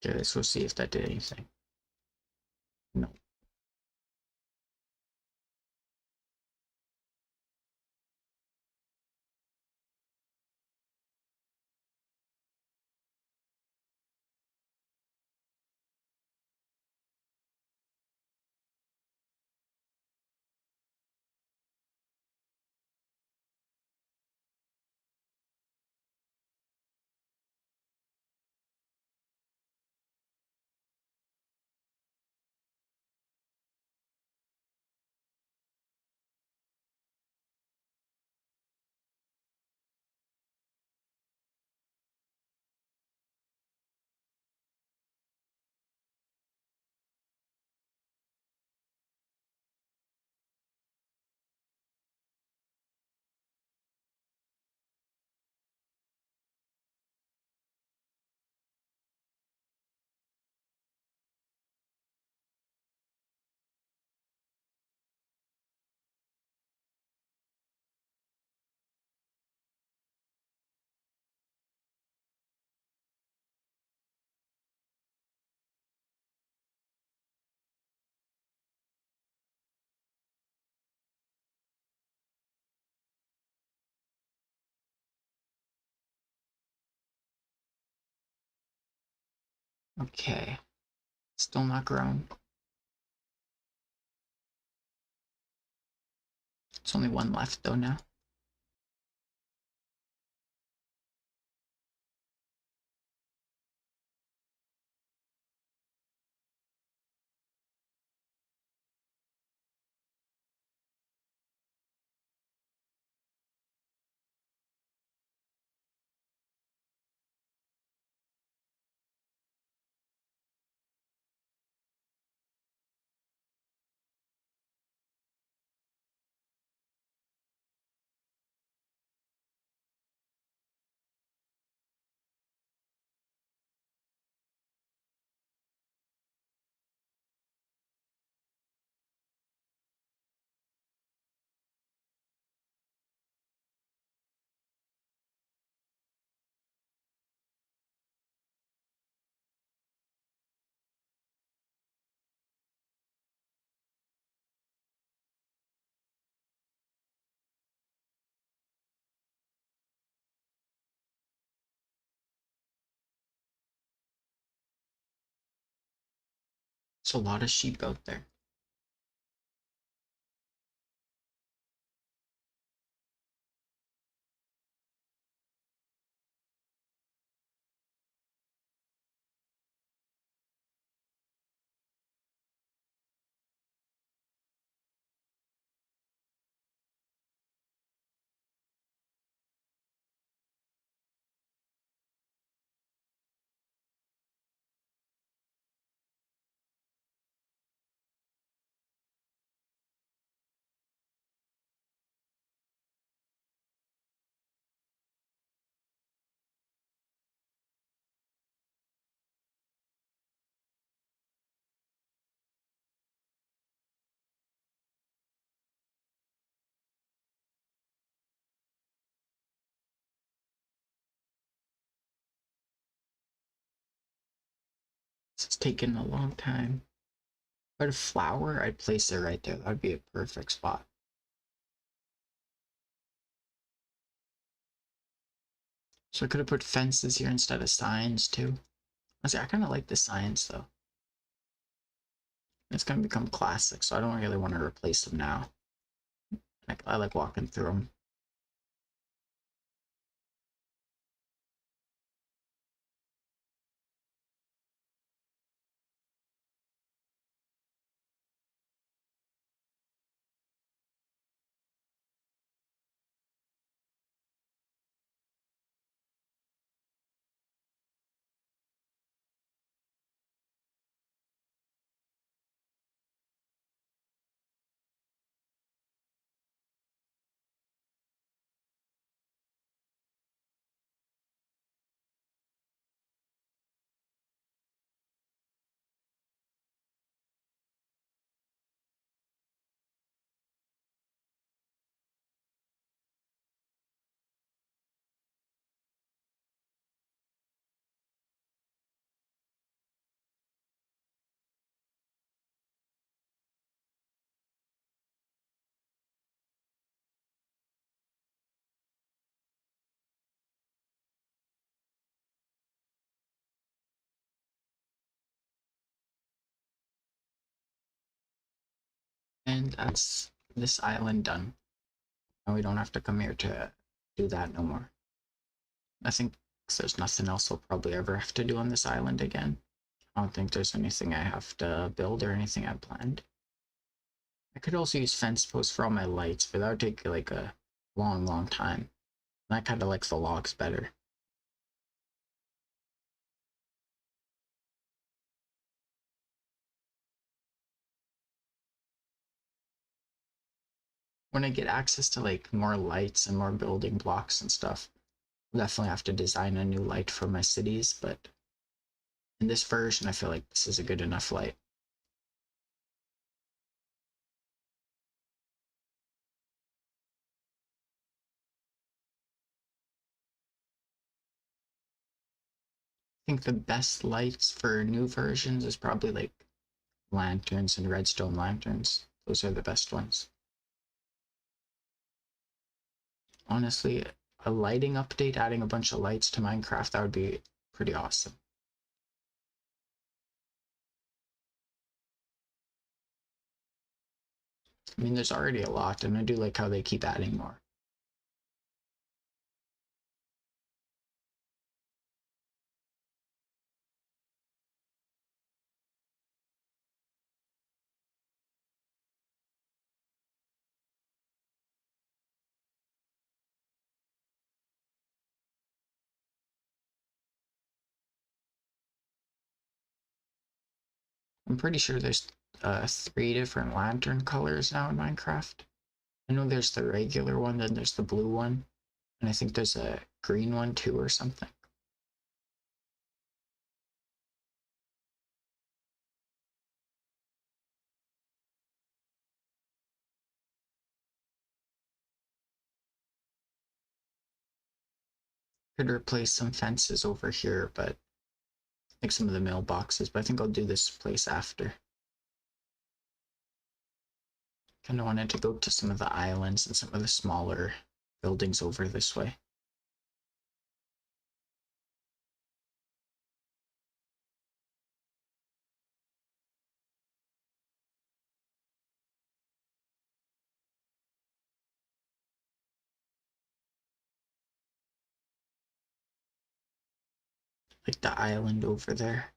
S1: Okay, let's go see if that did anything. No. Okay. Still not grown. It's only one left though now. It's a lot of sheep out there. This is taking a long time. If I had a flower, I'd place it right there. That would be a perfect spot. So I could have put fences here instead of signs too. I kind of like the signs though. It's gonna become classic, so I don't really want to replace them now. I like walking through them. And that's this island done. Now we don't have to come here to do that no more. I think there's nothing else I'll probably ever have to do on this island again. I don't think there's anything I have to build or anything I planned. I could also use fence posts for all my lights, but that would take like a long time. And I kind of like the logs better. When I get access to like more lights and more building blocks and stuff, I'll definitely have to design a new light for my cities, but in this version, I feel like this is a good enough light. I think the best lights for new versions is probably like lanterns and redstone lanterns. Those are the best ones. Honestly, a lighting update adding a bunch of lights to Minecraft, that would be pretty awesome. I mean, there's already a lot, and I do like how they keep adding more. I'm pretty sure there's 3 different lantern colors now in Minecraft. I know there's the regular one, then there's the blue one, and I think there's a green one too or something. Could replace some fences over here, but like some of the mailboxes, but I think I'll do this place after. Kind of wanted to go to some of the islands and some of the smaller buildings over this way. Like the island over there.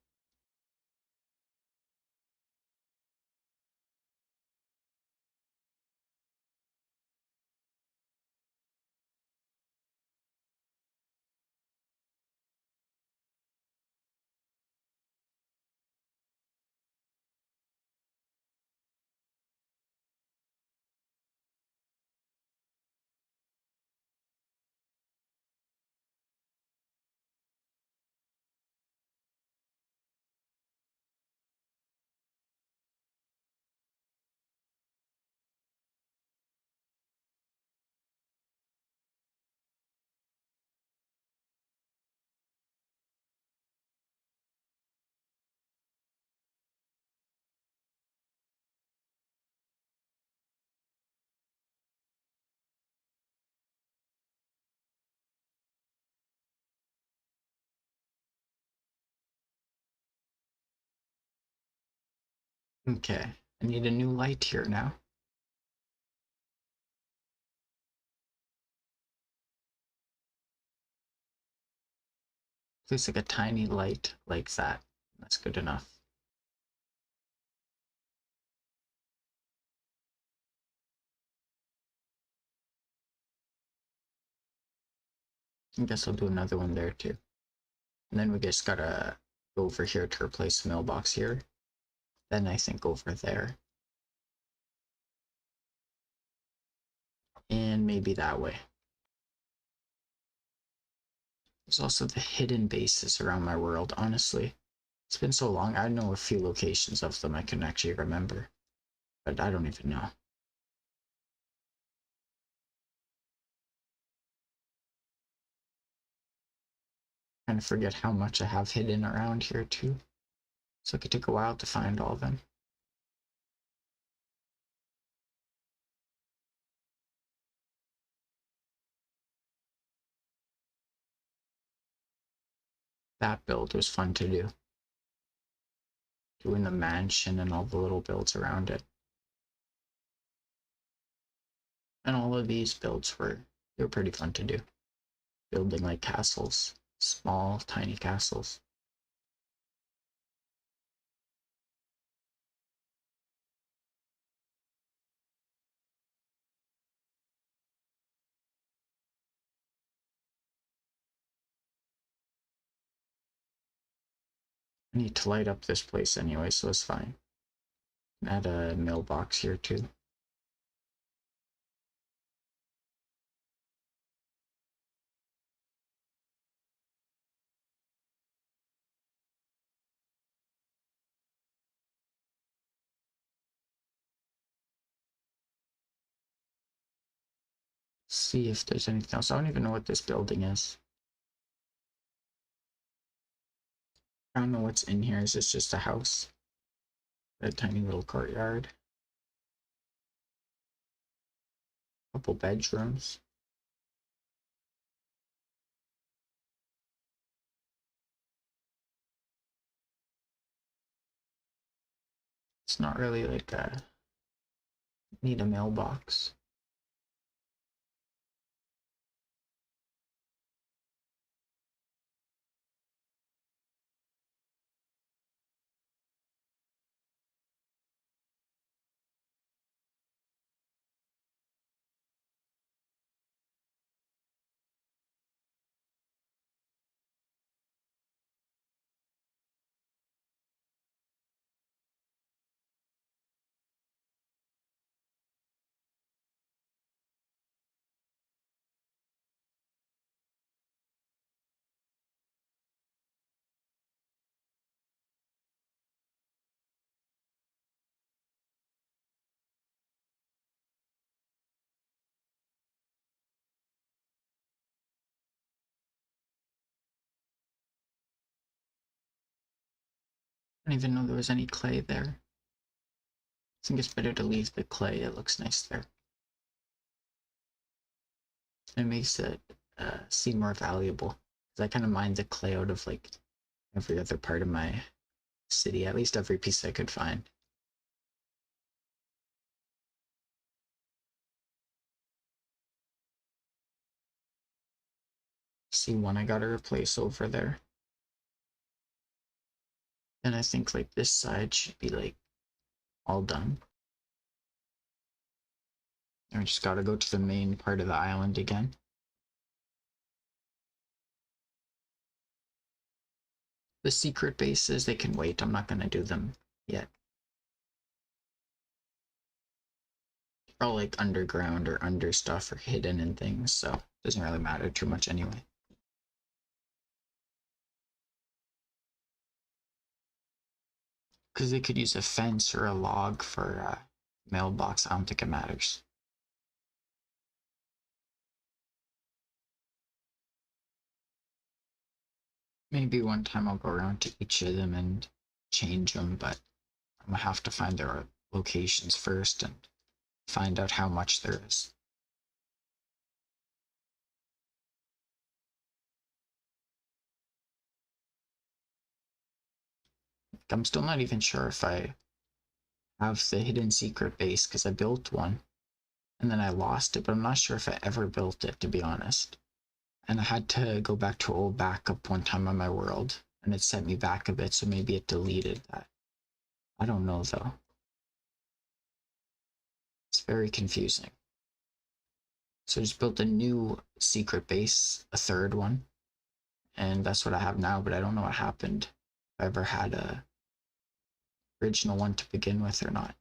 S1: Okay, I need a new light here now. Place like a tiny light like that. That's good enough. I guess I'll do another one there too. And then we just gotta go over here to replace the mailbox here. Then I think over there. And maybe that way. There's also the hidden bases around my world, honestly. It's been so long, I know a few locations of them I can actually remember. But I don't even know. Kind of forget how much I have hidden around here too. So it could take a while to find all of them. That build was fun to do. Doing the mansion and all the little builds around it. And all of these builds they were pretty fun to do. Building like castles, small, tiny castles. I need to light up this place anyway, so it's fine. Add a mailbox here too. See if there's anything else. I don't even know what this building is. I don't know what's in here. Is this just a house? A tiny little courtyard. Couple bedrooms. It's not really like a need a mailbox. I didn't even know there was any clay there. I think it's better to leave the clay. It looks nice there. It makes it seem more valuable. Because I kind of mined the clay out of like every other part of my city, at least every piece I could find. See one I gotta replace over there. And I think like this side should be like all done. I just gotta go to the main part of the island again. The secret bases, they can wait. I'm not gonna do them yet. They're all like underground or under stuff or hidden and things, so it doesn't really matter too much anyway. Because they could use a fence or a log for a mailbox. I don't think it matters. Maybe one time I'll go around to each of them and change them, but I'm gonna have to find their locations first and find out how much there is. I'm still not even sure if I have the hidden secret base because I built one and then I lost it, but I'm not sure if I ever built it, to be honest. And I had to go back to old backup one time on my world and it sent me back a bit, so maybe it deleted that. I don't know though. It's very confusing. So I just built a new secret base, a third one, and that's what I have now, but I don't know what happened. If I ever had a original one to begin with or not.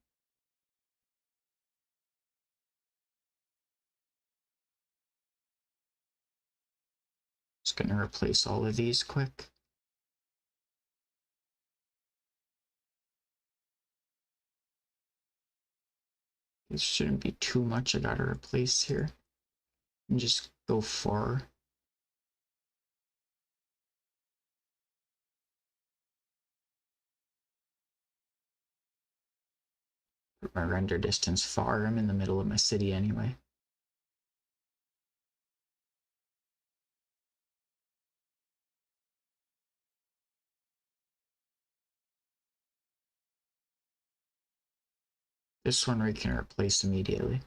S1: Just gonna replace all of these quick. It shouldn't be too much I gotta replace here. And just go far. Put my render distance far. I'm in the middle of my city anyway. This one we can replace immediately.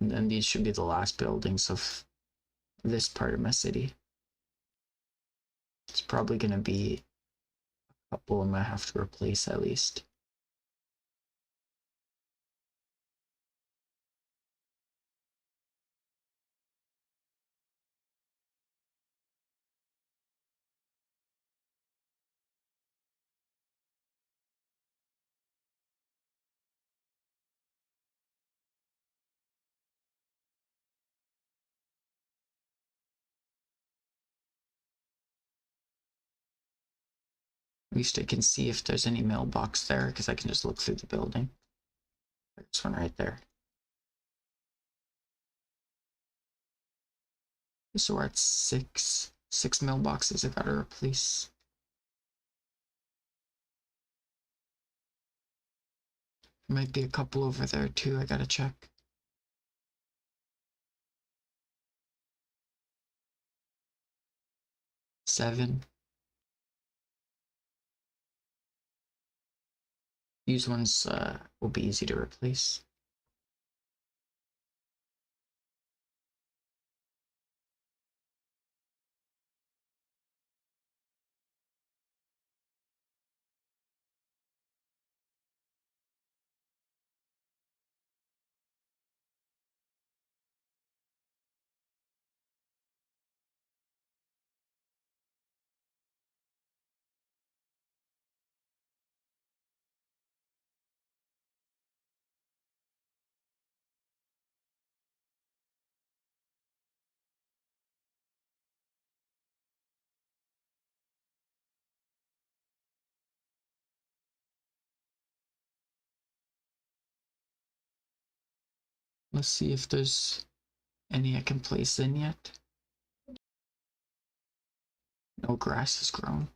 S1: And then these should be the last buildings of this part of my city. It's probably going to be a couple I'm going to have to replace at least. At least I can see if there's any mailbox there, because I can just look through the building. There's one right there. So we're at six mailboxes I gotta replace. Might be a couple over there too, I gotta check. Seven. These ones will be easy to replace. Let's see if there's any I can place in yet. No grass has grown.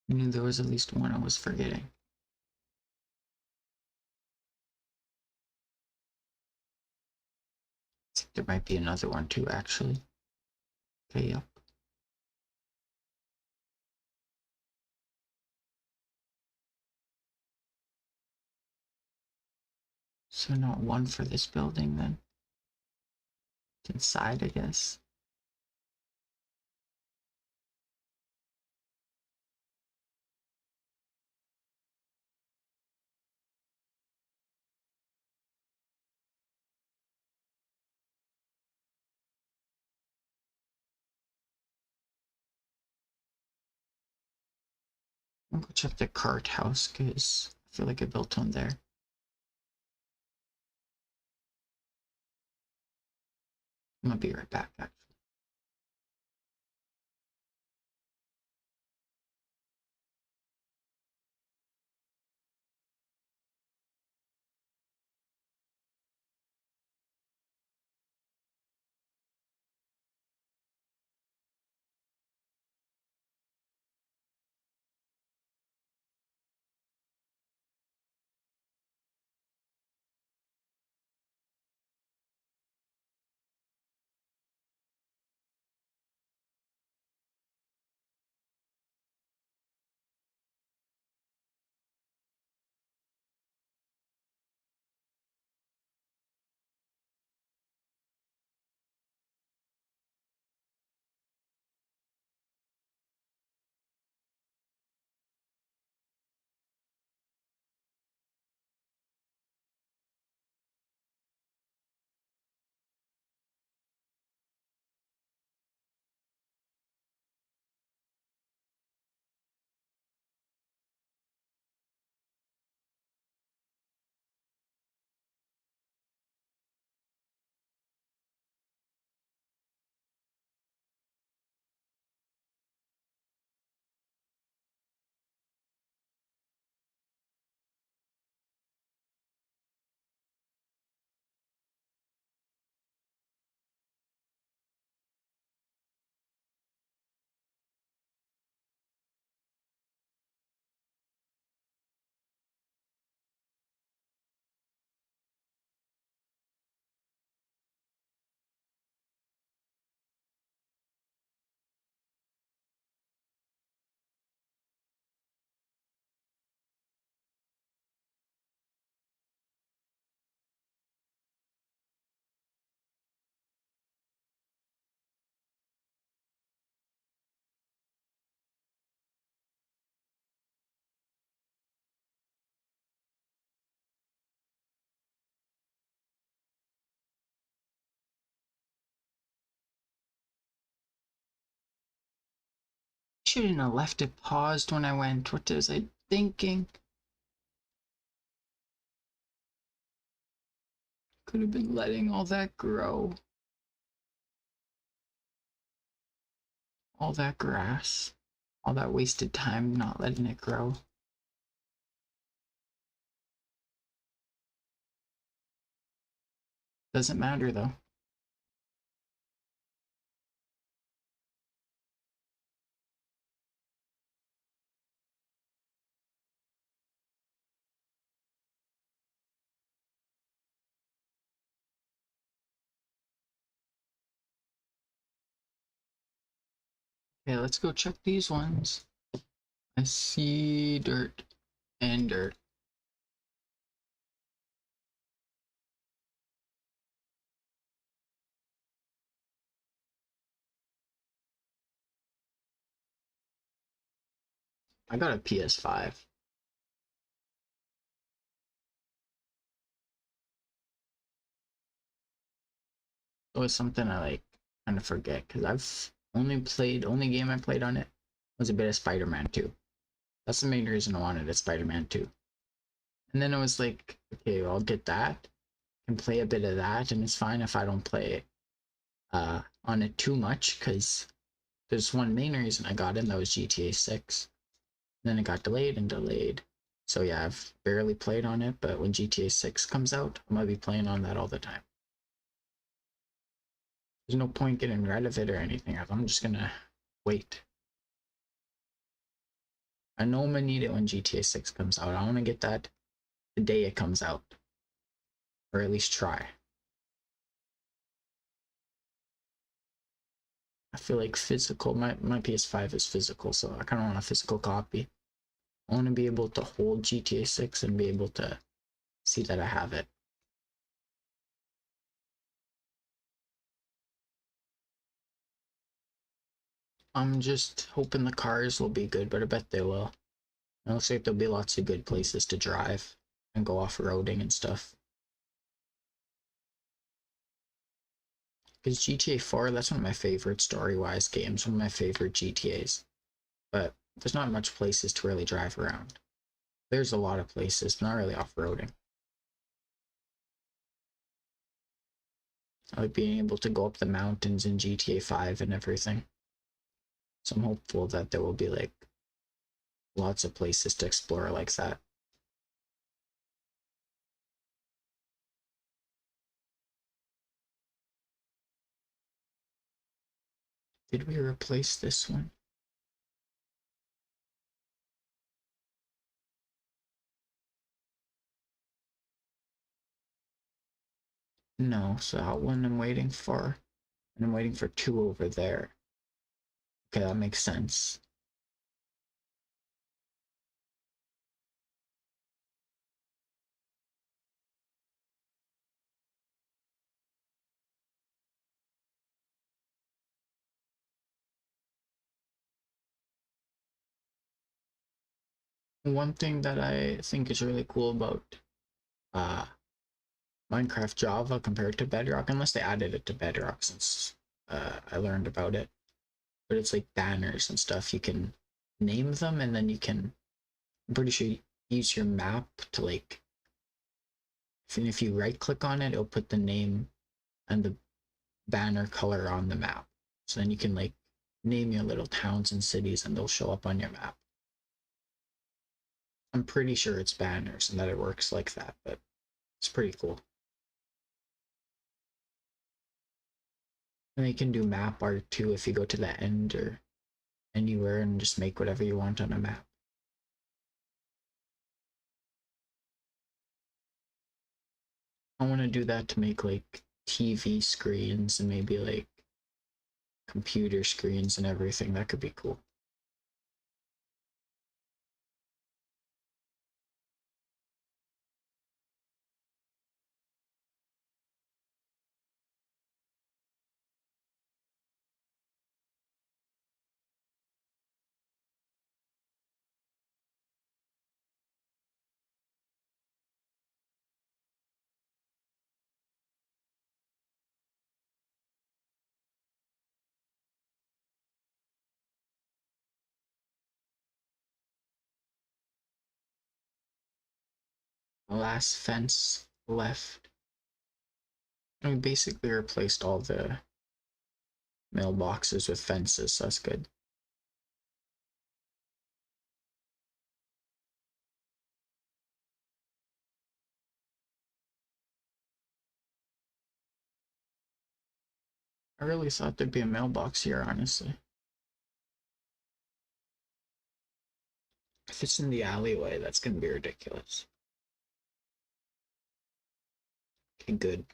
S1: I knew there was at least one I was forgetting. I think there might be another one too, actually. Okay, yep. So not one for this building then. It's inside, I guess. I'll go check the cart house, because I feel like I built one there. I'm gonna be right back, actually. shouldn't have left it paused when I went. What was I thinking? Could have been letting all that grow. All that grass. All that wasted time not letting it grow. Doesn't matter though. Okay, let's go check these ones. I see dirt and dirt. I got a PS5. It was something I like kind of forget because I've only game I played on it was a bit of Spider-Man 2. That's the main reason I wanted a Spider-Man 2. And then I was like, okay, well, I'll get that and play a bit of that, and it's fine if I don't play it on it too much because there's one main reason I got it, and that was GTA 6. And then it got delayed and delayed. So yeah, I've barely played on it, but when GTA 6 comes out, I'm gonna be playing on that all the time. There's no point getting rid of it or anything. I'm just gonna wait. I know I'm gonna need it when GTA 6 comes out. I wanna get that the day it comes out. Or at least try. I feel like physical, my PS5 is physical, so I kinda want a physical copy. I wanna be able to hold GTA 6 and be able to see that I have it. I'm just hoping the cars will be good, but I bet they will. It looks like there'll be lots of good places to drive and go off-roading and stuff. Because GTA 4, that's one of my favorite story-wise games, one of my favorite GTAs. But there's not much places to really drive around. There's a lot of places, but not really off-roading. I like being able to go up the mountains in GTA 5 and everything. So I'm hopeful that there will be like lots of places to explore like that. Did we replace this one? No, so that one I'm waiting for. And I'm waiting for two over there. Okay, that makes sense. One thing that I think is really cool about uh, Minecraft Java compared to Bedrock, unless they added it to Bedrock since I learned about it, but it's like banners and stuff. You can name them and then you can, I'm pretty sure you use your map to like, if you right click on it, it'll put the name and the banner color on the map. So then you can like name your little towns and cities and they'll show up on your map. I'm pretty sure it's banners and that it works like that, but it's pretty cool. And you can do map art too if you go to the end or anywhere and just make whatever you want on a map. I want to do that to make like TV screens and maybe like computer screens and everything. That could be cool. last fence left. And we basically replaced all the mailboxes with fences, so that's good. I really thought there'd be a mailbox here, honestly. If it's in the alleyway, that's gonna be ridiculous. Okay, good.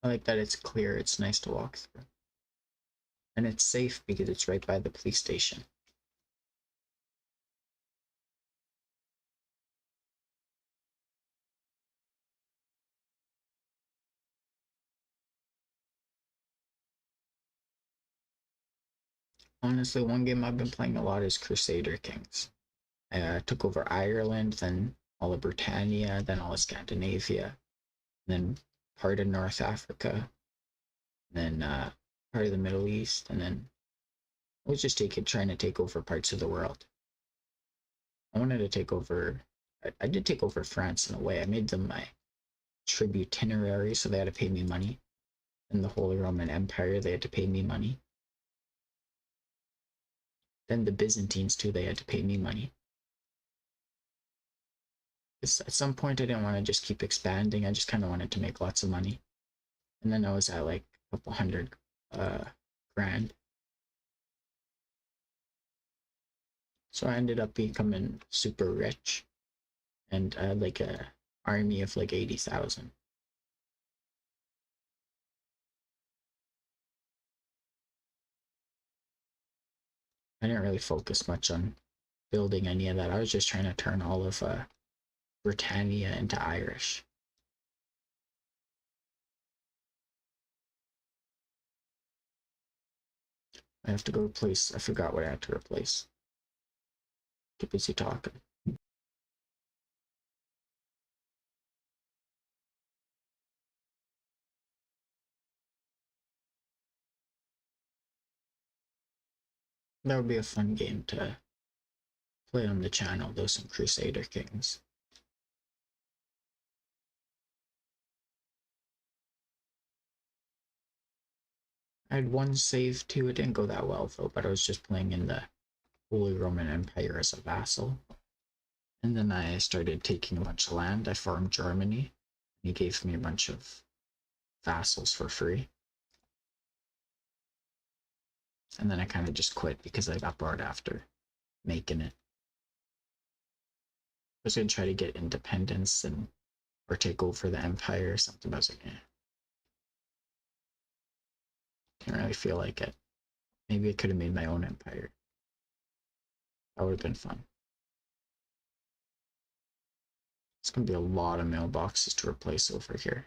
S1: I like that it's clear, it's nice to walk through. And it's safe because it's right by the police station. Honestly, one game I've been playing a lot is Crusader Kings. I took over Ireland, then all of Britannia, then all of Scandinavia, then part of North Africa, then part of the Middle East, and then I was just trying to take over parts of the world. I wanted to take over. I did take over France in a way. I made them my tributary, so they had to pay me money. In the Holy Roman Empire, they had to pay me money. Then the Byzantines too, they had to pay me money. At some point, I didn't want to just keep expanding. I just kind of wanted to make lots of money. And then I was at like a couple hundred grand. So I ended up becoming super rich, and I had like a army of like 80,000. I didn't really focus much on building any of that. I was just trying to turn all of Britannia into Irish. I have to go replace. I forgot what I had to replace. Get busy talking. That would be a fun game to play on the channel, though, some Crusader Kings. I had one save too. It didn't go that well though, but I was just playing in the Holy Roman Empire as a vassal. And then I started taking a bunch of land. I farmed Germany. He gave me a bunch of vassals for free. And then I kind of just quit because I got bored after making it. I was gonna try to get independence and or take over the empire or something, but I was like, eh. Didn't really feel like it. Maybe I could have made my own empire. That would have been fun. It's gonna be a lot of mailboxes to replace over here.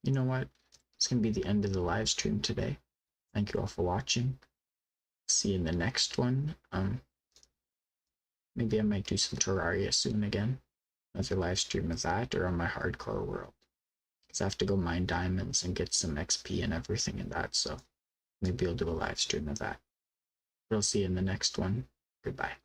S1: You know what? It's gonna be the end of the live stream today. Thank you all for watching. See you in the next one. Maybe I might do some Terraria soon again. Another live stream of that, or on my hardcore world. Because I have to go mine diamonds and get some XP and everything in that, so maybe I'll do a live stream of that. We'll see you in the next one. Goodbye.